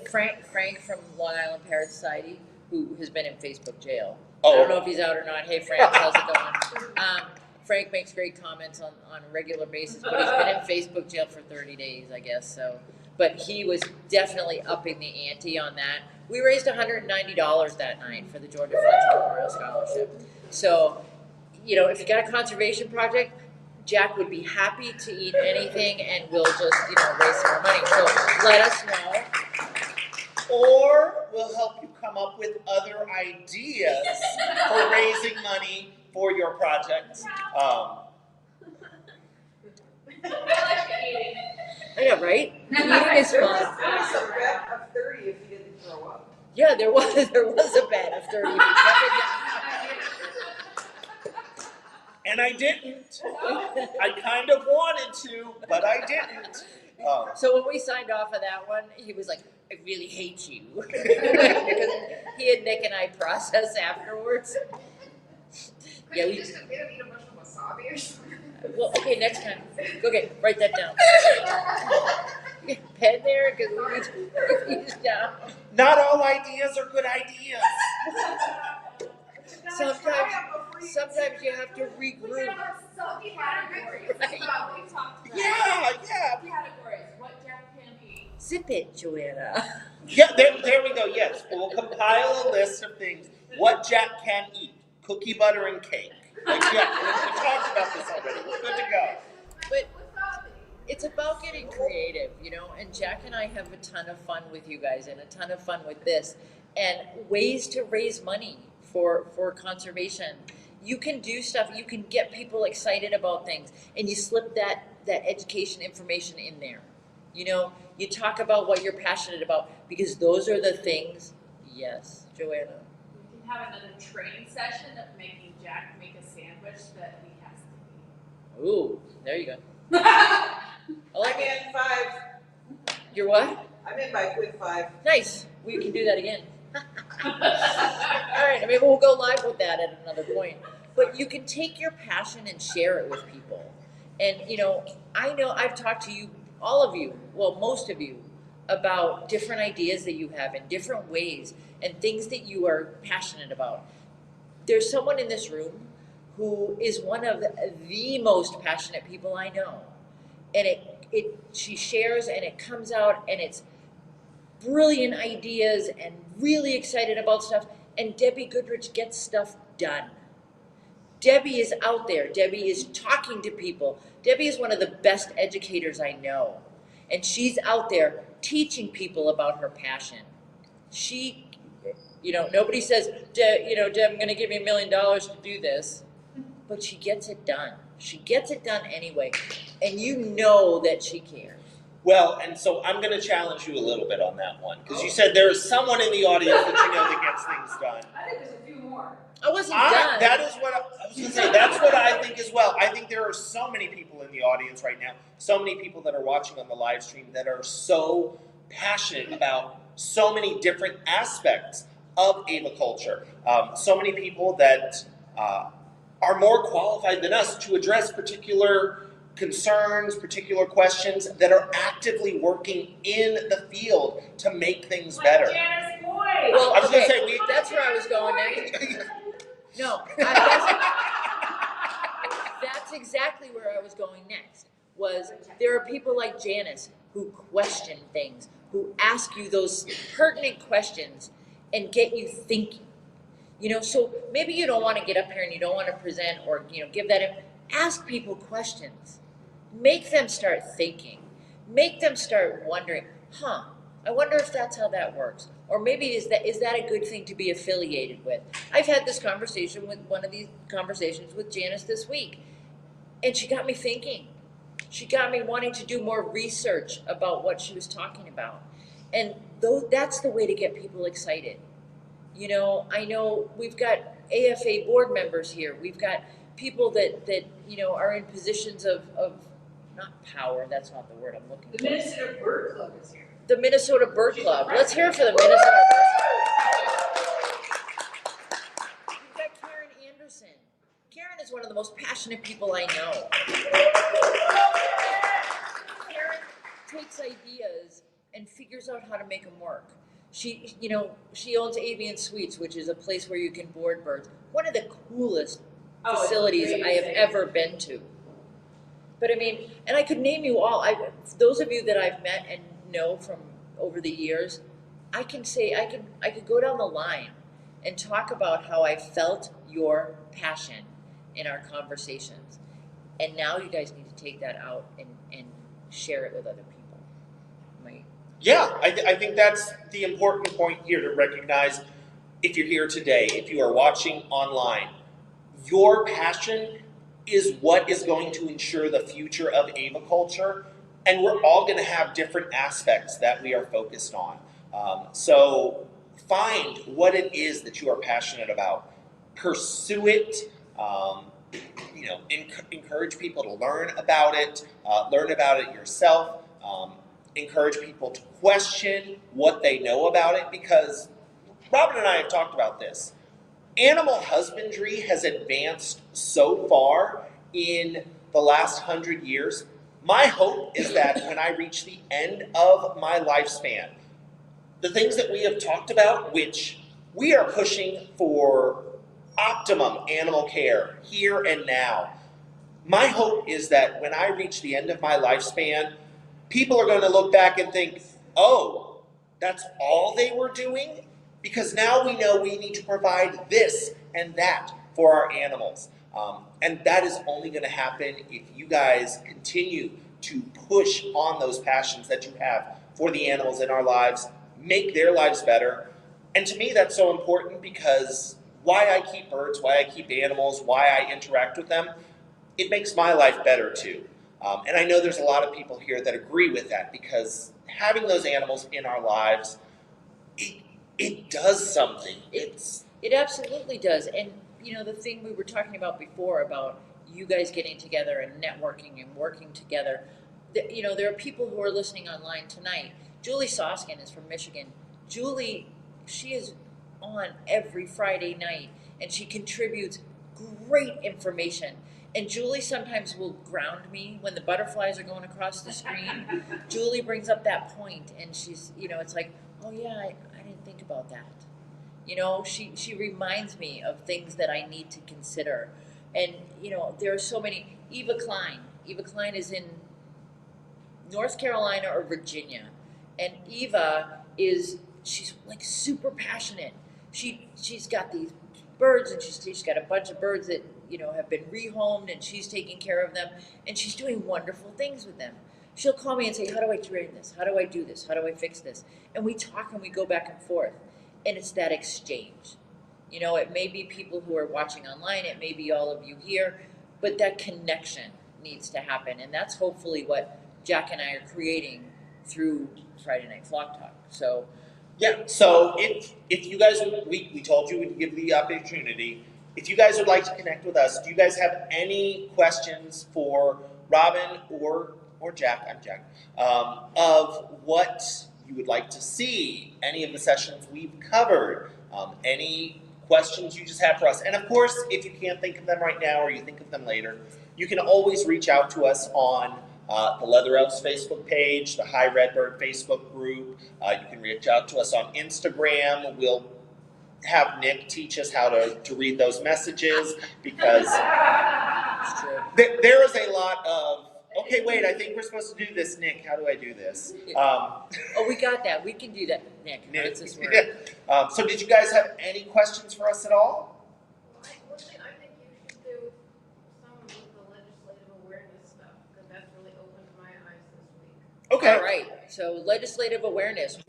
Frank from Long Island Parrot Society, who has been in Facebook jail. Oh. I don't know if he's out or not. Hey Frank, how's it going? Frank makes great comments on a regular basis, but he's been in Facebook jail for 30 days, I guess. So, but he was definitely upping the ante on that. We raised $190 that night for the Georgia Fletcher Memorial Scholarship. So, if you got a conservation project, Jack would be happy to eat anything, and we'll just, raise some more money. So let us know. Or we'll help you come up with other ideas for raising money for your project. I know, right? Eating is fun. There was a bet of 30 if you didn't throw up. Yeah, there was a bet of 30. And I didn't. I kind of wanted to, but I didn't. So when we signed off of that one, he was like, I really hate you. Because he had Nick and I process afterwards. Yeah, Could you just get him eat a bunch of wasabi or something? Well, okay, next time. Okay, write that down. Pen there, because we need to down. Not all ideas are good ideas. Sometimes you have to We regroup. can have subcategories. Right. We talked about Yeah. categories. What Jack can eat. Zip it, Joanna. Yeah, there we go, yes. We'll compile a list of things. What Jack can eat. Cookie butter and cake. Like, yeah, we talked about this already. We're good to go. But it's about getting creative, and Jack and I have a ton of fun with you guys and a ton of fun with this. And ways to raise money for conservation. You can do stuff, you can get people excited about things, and you slip that education information in there. You talk about what you're passionate about, because those are the things. Yes, Joanna. We can have another training session of making Jack make a sandwich that he has to eat. Ooh, there you go. I like I'm it. in 5. You're what? I'm in by with 5. Nice. We can do that again. All right. I mean, we'll go live with that at another point. But you can take your passion and share it with people. And, I know I've talked to you, all of you, well, most of you, about different ideas that you have in different ways and things that you are passionate about. there's someone in this room who is one of the most passionate people I know. And she shares and it comes out and it's brilliant ideas and really excited about stuff. And Debbie Goodrich gets stuff done. Debbie is out there. Debbie is talking to people. Debbie is one of the best educators I know. And she's out there teaching people about her passion. She, nobody says, Deb, I'm going to give you $1 million to do this. But she gets it done. She gets it done anyway. And you know that she cares. Well, and so I'm going to challenge you a little bit on that one. Because you said there is someone in the audience that you know that gets things done. I think there's a few more. I wasn't done. That is what I was going to say. That's what I think as well. I think there are so many people in the audience right now, so many people that are watching on the live stream that are so passionate about so many different aspects of aviculture. So many people that are more qualified than us to address particular concerns, particular questions, that are actively working in the field to make things better. Janice Boyd. Well, I was okay, gonna say, that's where I was going next. No, that's exactly where I was going next. Was there are people like Janice who question things, who ask you those pertinent questions and get you thinking. So maybe you don't want to get up here and you don't want to present or give that. Ask people questions. Make them start thinking. Make them start wondering, I wonder if that's how that works. Or maybe is that a good thing to be affiliated with? I've had this conversation with one of these conversations with Janice this week. And she got me thinking. She got me wanting to do more research about what she was talking about. And that's the way to get people excited. I know we've got AFA board members here. We've got people that are in positions of not power, that's not the word I'm looking for. The Minnesota Bird Club is here. The Minnesota Bird Club. Let's hear it for the Minnesota Bird Club. We've got Karen Anderson. Karen is one of the most passionate people I know. Karen takes ideas and figures out how to make them work. She owns Avian Suites, which is a place where you can board birds. One of the coolest facilities I have ever been to. But and I could name you all. Those of you that I've met and know from over the years, I can say I could go down the line and talk about how I felt your passion in our conversations. And now you guys need to take that out and share it with other people. Right? Yeah, I think that's the important point here to recognize. If you're here today, if you are watching online, your passion is what is going to ensure the future of aviculture, and we're all going to have different aspects that we are focused on. So find what it is that you are passionate about, pursue it. Encourage people to learn about it yourself. Encourage people to question what they know about it, because Robin and I have talked about this. Animal husbandry has advanced so far in the last 100 years. My hope is that when I reach the end of my lifespan, the things that we have talked about, which we are pushing for optimum animal care here and now, my hope is that when I reach the end of my lifespan, people are going to look back and think, oh, that's all they were doing? Because now we know we need to provide this and that for our animals. And that is only going to happen if you guys continue to push on those passions that you have for the animals in our lives, make their lives better. And to me, that's so important, because why I keep birds, why I keep animals, why I interact with them, it makes my life better too. And I know there's a lot of people here that agree with that, because having those animals in our lives, it does something. It absolutely does. And the thing we were talking about before about you guys getting together and networking and working together, there are people who are listening online tonight. Julie Soskin is from Michigan. Julie, she is on every Friday night and she contributes great information. And Julie sometimes will ground me when the butterflies are going across the screen. Julie brings up that point and she's, it's like, oh yeah, I didn't think about that. You know, she reminds me of things that I need to consider. And, you know, there are so many. Eva Klein. Eva Klein is in North Carolina or Virginia. And Eva she's like super passionate. She's got these birds, and she's got a bunch of birds that, you know, have been rehomed, and she's taking care of them, and she's doing wonderful things with them. She'll call me and say, how do I train this? How do I do this? How do I fix this? And we talk and we go back and forth. And it's that exchange. You know, it may be people who are watching online, it may be all of you here, but that connection needs to happen. And that's hopefully what Jack and I are creating through Friday Night Flock Talk. So Yeah, so if you guys, we told you we'd give the opportunity. If you guys would like to connect with us, do you guys have any questions for Robin or Jack? I'm Jack. Of what you would like to see, any of the sessions we've covered, any questions you just have for us. And of course, if you can't think of them right now or you think of them later, you can always reach out to us on the Leather Elves Facebook page, the High Redbird Facebook group. You can reach out to us on Instagram. We'll have Nick teach us how to read those messages, because it's true. there is a lot of, okay, wait, I think we're supposed to do this, Nick. How do I do this? Oh, we got that. We can do that, Nick. That's his word. So did you guys have any questions for us at all? One thing I think you should do some of the legislative awareness stuff, because that's really opened my eyes this week. Okay. All right. So legislative awareness.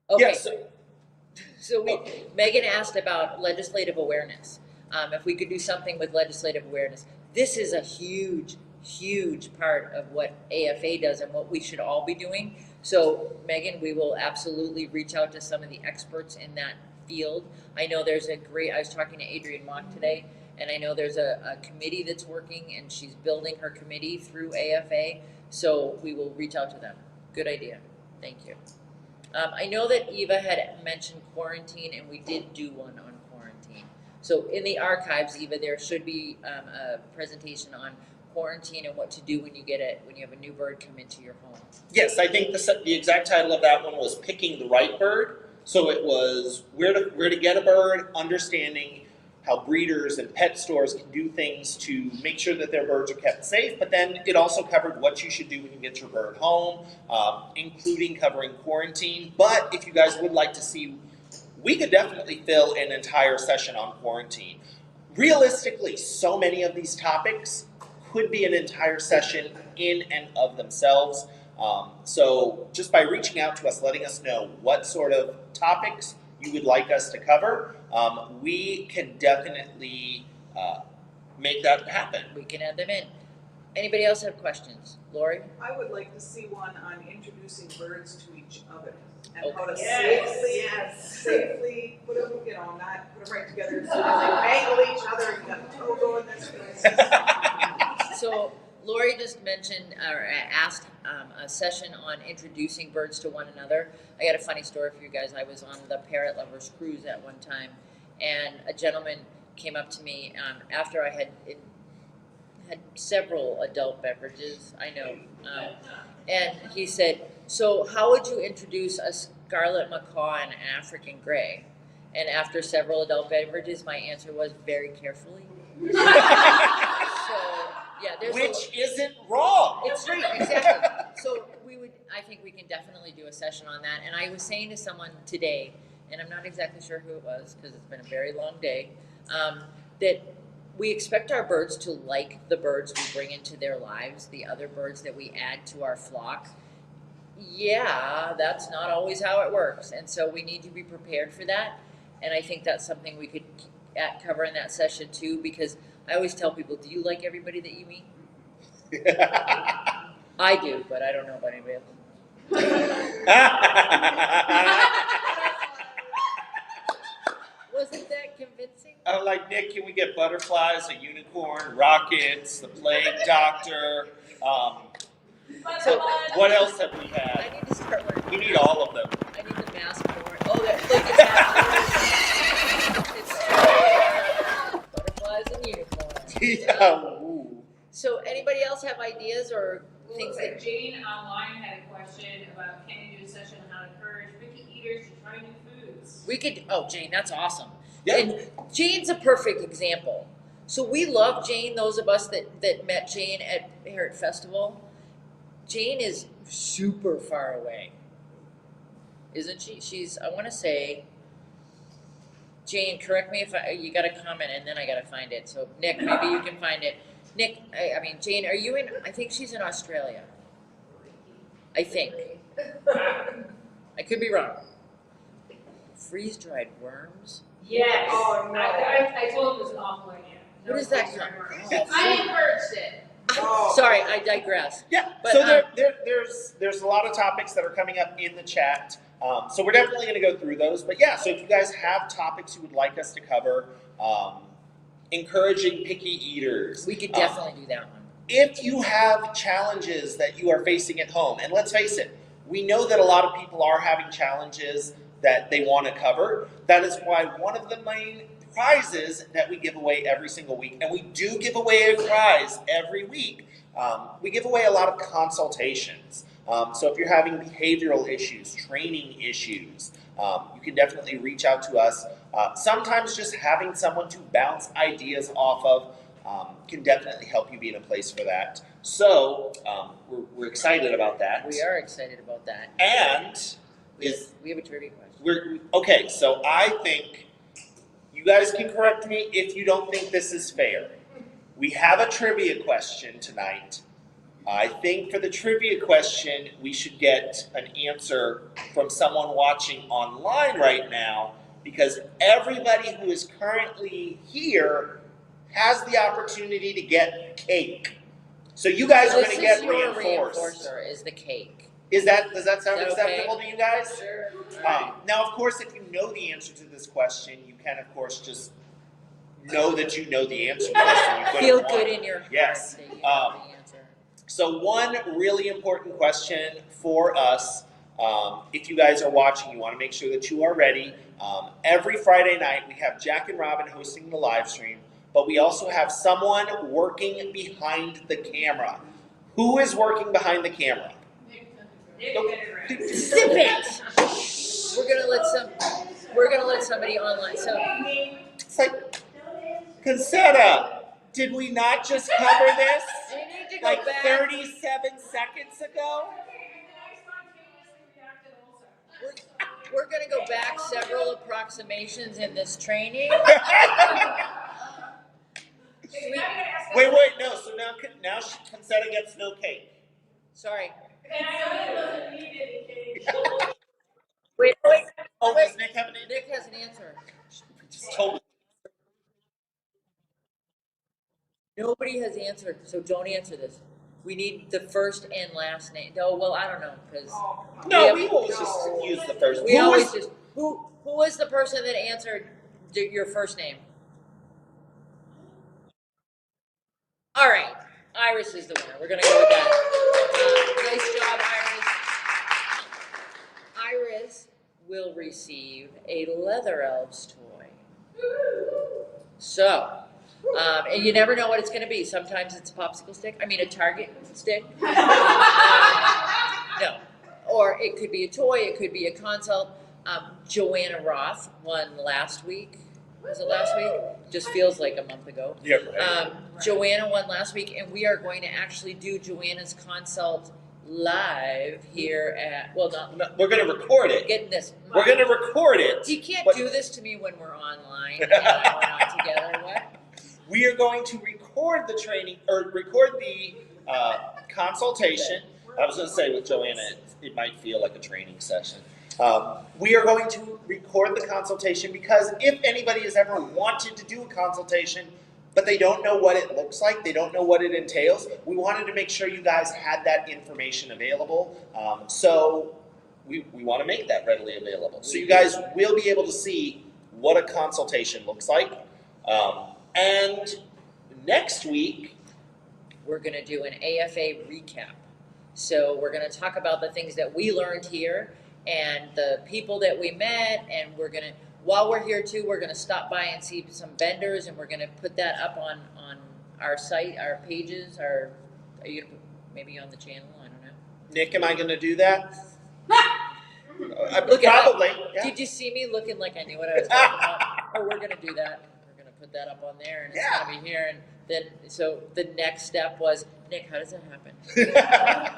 Okay. Yes. So Megan asked about legislative awareness. If we could do something with legislative awareness. This is a huge, huge part of what AFA does and what we should all be doing. So Megan, we will absolutely reach out to some of the experts in that field. I know there's I was talking to Adrienne Mock today, and I know there's a committee that's working, and she's building her committee through AFA. So we will reach out to them. Good idea. Thank you. I know that Eva had mentioned quarantine, and we did do one on quarantine. So in the archives, Eva, there should be a presentation on quarantine and what to do when you have a new bird come into your home. Yes, I think the exact title of that one was Picking the Right Bird. So it was where to get a bird, understanding how breeders and pet stores can do things to make sure that their birds are kept safe, but then it also covered what you should do when you get your bird home, including covering quarantine. But if you guys would like to see, we could definitely fill an entire session on quarantine. Realistically, so many of these topics could be an entire session in and of themselves. So just by reaching out to us, letting us know what sort of topics you would like us to cover, we can definitely make that happen. We can add them in. Anybody else have questions? Lori? I would like to see one on introducing birds to each other and Okay. how to Yes. safely put them, not put them right together so that they mangle each other and you got the toe going this way. So Lori just mentioned or asked a session on introducing birds to one another. I got a funny story for you guys. I was on the Parrot Lovers Cruise at one time, and a gentleman came up to me after I had several adult beverages. I know, and he said, "So how would you introduce a scarlet macaw and an African gray?" And after several adult beverages, my answer was very carefully. So. Yeah, Which isn't wrong. It's right, exactly. So I think we can definitely do a session on that. And I was saying to someone today, and I'm not exactly sure who it was because it's been a very long day, that we expect our birds to like the birds we bring into their lives, the other birds that we add to our flock. Yeah, that's not always how it works. And so we need to be prepared for that. And I think that's something we could cover in that session too, because I always tell people, do you like everybody that you meet? I do, but I don't know about anybody else. Wasn't that convincing? I'm like, Nick, can we get butterflies, a unicorn, rockets, the plague doctor? So What else have we I had? need to start learning. We need all of them. I need the mask for it. Oh, it's butterflies and unicorns. Yeah. Ooh. So anybody else have ideas or things that Jane online had a question about can you do a session on how to encourage picky eaters to try new foods. We could, oh, Jane, that's awesome. Yeah. And Jane's a perfect example. So we love Jane, those of us that met Jane at Parrot Festival. Jane is super far away, isn't she? She's, I want to say, Jane, correct me if you got a comment and then I got to find it. So Nick, maybe you can find it. Nick, I mean, Jane, are you in, I think she's in Australia. I think. I could be wrong. Freeze-dried worms? Yes. Oh, no. I told him it was an awful idea. What is that called? I encouraged it. Oh. Sorry, I digress. Yeah, But, so there's a lot of topics that are coming up in the chat. So we're definitely going to go through those. But yeah, so if you guys have topics you would like us to cover, encouraging picky eaters. We could definitely do that one. If you have challenges that you are facing at home, and let's face it, we know that a lot of people are having challenges that they want to cover. That is why one of the main prizes that we give away every single week, and we do give away a prize every week, we give away a lot of consultations. So if you're having behavioral issues, training issues, you can definitely reach out to us. Sometimes just having someone to bounce ideas off of can definitely help you be in a place for that. So we're excited about that. We are excited about that. And We have a trivia question. okay, so I think you guys can correct me if you don't think this is fair. We have a trivia question tonight. I think for the trivia question, we should get an answer from someone watching online right now, because everybody who is currently here has the opportunity to get cake. So you guys are going to get reinforced. Reinforcer is the cake. Does that sound Is that okay? acceptable to you guys? Sure. Now, of course, if you know the answer to this question, you can, of course, just know that you know the answer to this and you couldn't Feel want good it. in your heart Yes. that you know the answer. So one really important question for us, if you guys are watching, you want to make sure that you are ready. Every Friday night, we have Jack and Robin hosting the live stream, but we also have someone working behind the camera. Who is working behind the camera? Zip it! We're gonna let somebody online. So It's like, Concetta, did we not just cover this you need to go like back. 37 seconds ago? We're gonna go back several approximations in this training. Wait, no. So now Concetta gets no cake. Sorry. Wait. Oh, does Nick have an answer? Nick has an answer. Just told. Nobody has answered, so don't answer this. We need the first and last name. No, well, I don't know, because No, we always just use the first. we always just who was the person that answered your first name? All right, Iris is the winner. We're gonna go with that. Nice job, Iris. Iris will receive a Leather Elves toy. So, and you never know what it's going to be. Sometimes it's a popsicle stick. I mean, a Target stick. No, or it could be a toy. It could be a consult. Joanna Roth won last week. Was it last week? Just feels like a month ago. Yeah, right. Joanna won last week, and we are going to actually do Joanna's consult live here at, well, not, We're going to record it. getting this. We're going to record it. You can't but do this to me when we're online and we're not together. What? We are going to record the training, or record the consultation. I was going to say with Joanna, it might feel like a training session. We are going to record the consultation because if anybody has ever wanted to do a consultation, but they don't know what it looks like, they don't know what it entails, we wanted to make sure you guys had that information available. So we want to make that readily available. So you guys will be able to see what a consultation looks like. And next week, We're going to do an AFA recap. So we're going to talk about the things that we learned here and the people that we met, and we're going to, while we're here too, we're going to stop by and see some vendors, and we're going to put that up on our site, our pages, are you maybe on the channel? I don't know. Nick, am I going to do that? Look at Probably. Yeah. Did you see me looking like I knew what I was talking about? Oh, we're gonna do that. We're gonna put that up on there, and it's Yeah. gonna be here. And then, so the next step was, Nick, how does that happen?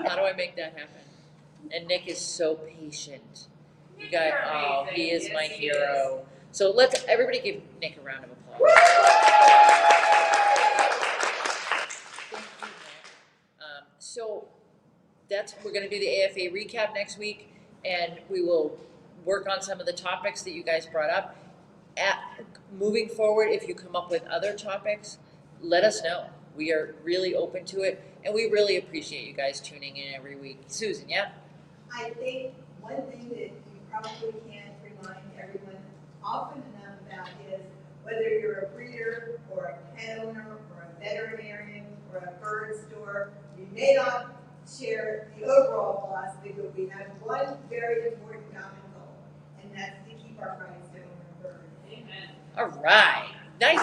How do I make that happen? And Nick is so patient. You guys, oh, he is my hero. So let's everybody give Nick a round of applause. Thank you, Nick. So we're going to do the AFA recap next week, and we will work on some of the topics that you guys brought up. Moving forward, if you come up with other topics, let us know. We are really open to it, and we really appreciate you guys tuning in every week. Susan, yeah? I think one thing that you probably can't remind everyone often enough about is whether you're a breeder or a pet owner or a veterinarian or a bird store, you may not share the overall philosophy, but we have one very important common goal, and that's to keep our rights to own our birds. Amen. All right. Nice.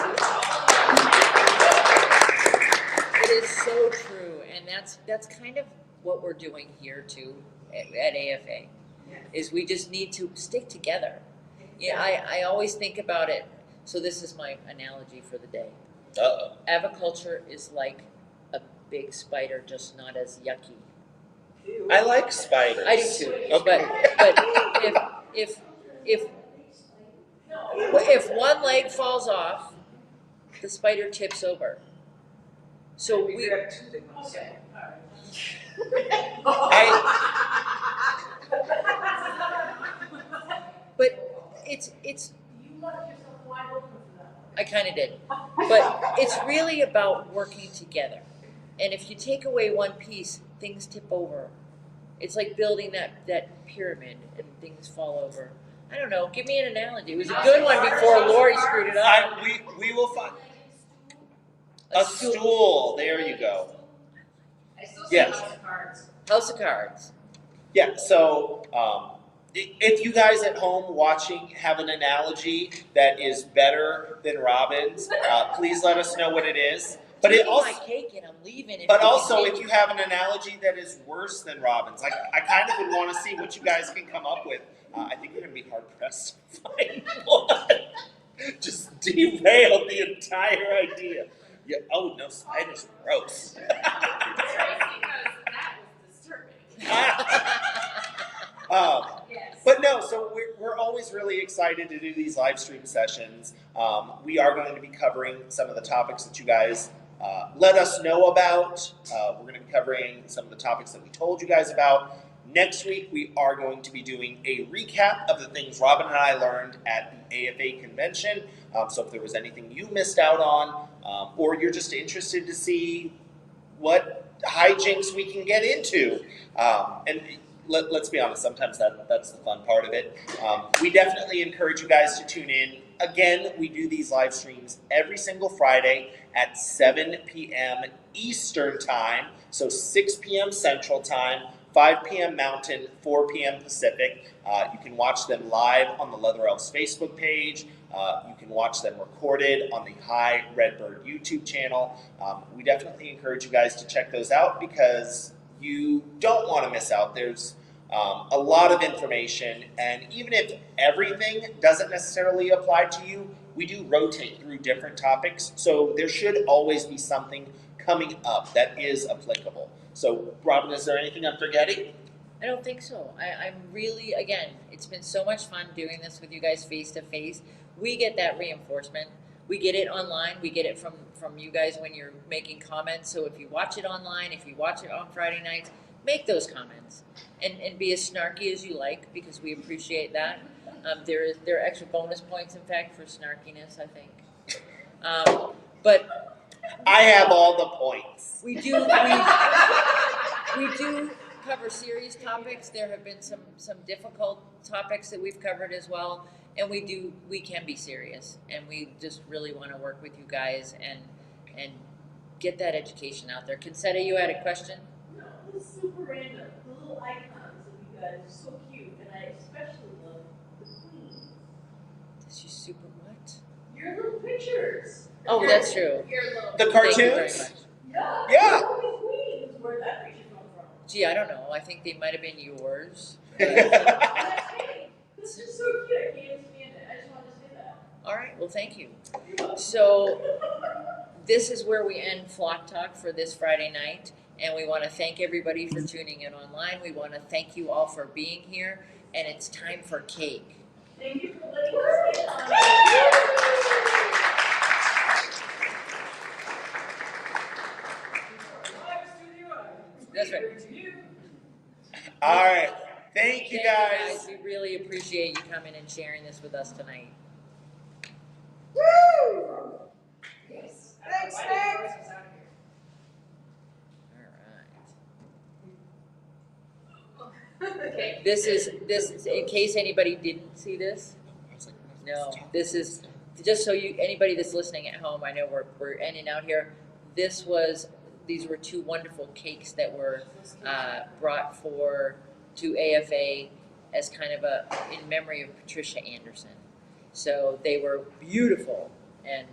It is so true, and that's kind of what we're doing here too at AFA. Yes. Is we just need to stick together. Yeah, I always think about it. So this is my analogy for the day. Uh-oh. Aviculture is like a big spider, just not as yucky. I like spiders. I do too. Okay. But if one leg falls off, the spider tips over. So we. have two big ones. Okay, all right. But it's. You left yourself wide open for that one. I kind of did. But it's really about working together. And if you take away one piece, things tip over. It's like building that pyramid and things fall over. I don't know. Give me an analogy. It was a good one before Lori screwed it up. We will find a stool. There you go. I still Yes. see lots of cards. House of Cards. Yeah, so if you guys at home watching have an analogy that is better than Robin's, please let us know what it is. But Give it me also, my cake and I'm leaving. but also, if you have an analogy that is worse than Robin's, I kind of would want to see what you guys can come up with. I think you're going to be hard pressed to find one. Just derail the entire idea. Yeah. Oh no, spiders are gross. Tracy knows that was disturbing. Yes. But no, so we're always really excited to do these live stream sessions. We are going to be covering some of the topics that you guys let us know about. We're going to be covering some of the topics that we told you guys about. Next week, we are going to be doing a recap of the things Robin and I learned at the AFA convention. So if there was anything you missed out on, or you're just interested to see what hijinks we can get into, and let's be honest, sometimes that's the fun part of it. We definitely encourage you guys to tune in. Again, we do these live streams every single Friday at 7 p.m. Eastern Time, so 6 p.m. Central Time, 5 p.m. Mountain, 4 p.m. Pacific. You can watch them live on the Leather Elves Facebook page. You can watch them recorded on the High Redbird YouTube channel. We definitely encourage you guys to check those out because you don't want to miss out. There's a lot of information, and even if everything doesn't necessarily apply to you, we do rotate through different topics, so there should always be something coming up that is applicable. So, Robin, is there anything I'm forgetting? I don't think so. I'm really, again, it's been so much fun doing this with you guys face to face. We get that reinforcement. We get it online. We get it from you guys when you're making comments. So if you watch it online, if you watch it on Friday nights, make those comments and be as snarky as you like because we appreciate that. There are extra bonus points, in fact, for snarkiness, I think. But I have all the points. we do cover serious topics. There have been some difficult topics that we've covered as well, and we can be serious, and we just really want to work with you guys and get that education out there. Concetta, you had a question? No, this is super random. The little icons of you guys are so cute, and I especially love the queen. She's super what? Your little pictures. Oh, that's true. Your little The Thank you very cartoons? much. Yeah. Yeah. The only queen is where that picture comes from. Gee, I don't know. I think they might have been yours. That's hey, This is so cute, I can't stand it, I just wanted to say that. All right, well, thank you. So this is where we end Flock Talk for this Friday night. And we want to thank everybody for tuning in online. We want to thank you all for being here. And it's time for cake. Thank you for letting us get on. That's right. All right. Thank you guys. We really appreciate you coming and sharing this with us tonight. Thanks, Nick. Alright. This is in case anybody didn't see this. No, this is just so you anybody that's listening at home, I know we're ending out here. These were two wonderful cakes that were brought to AFA as kind of in memory of Patricia Anderson. So they were beautiful and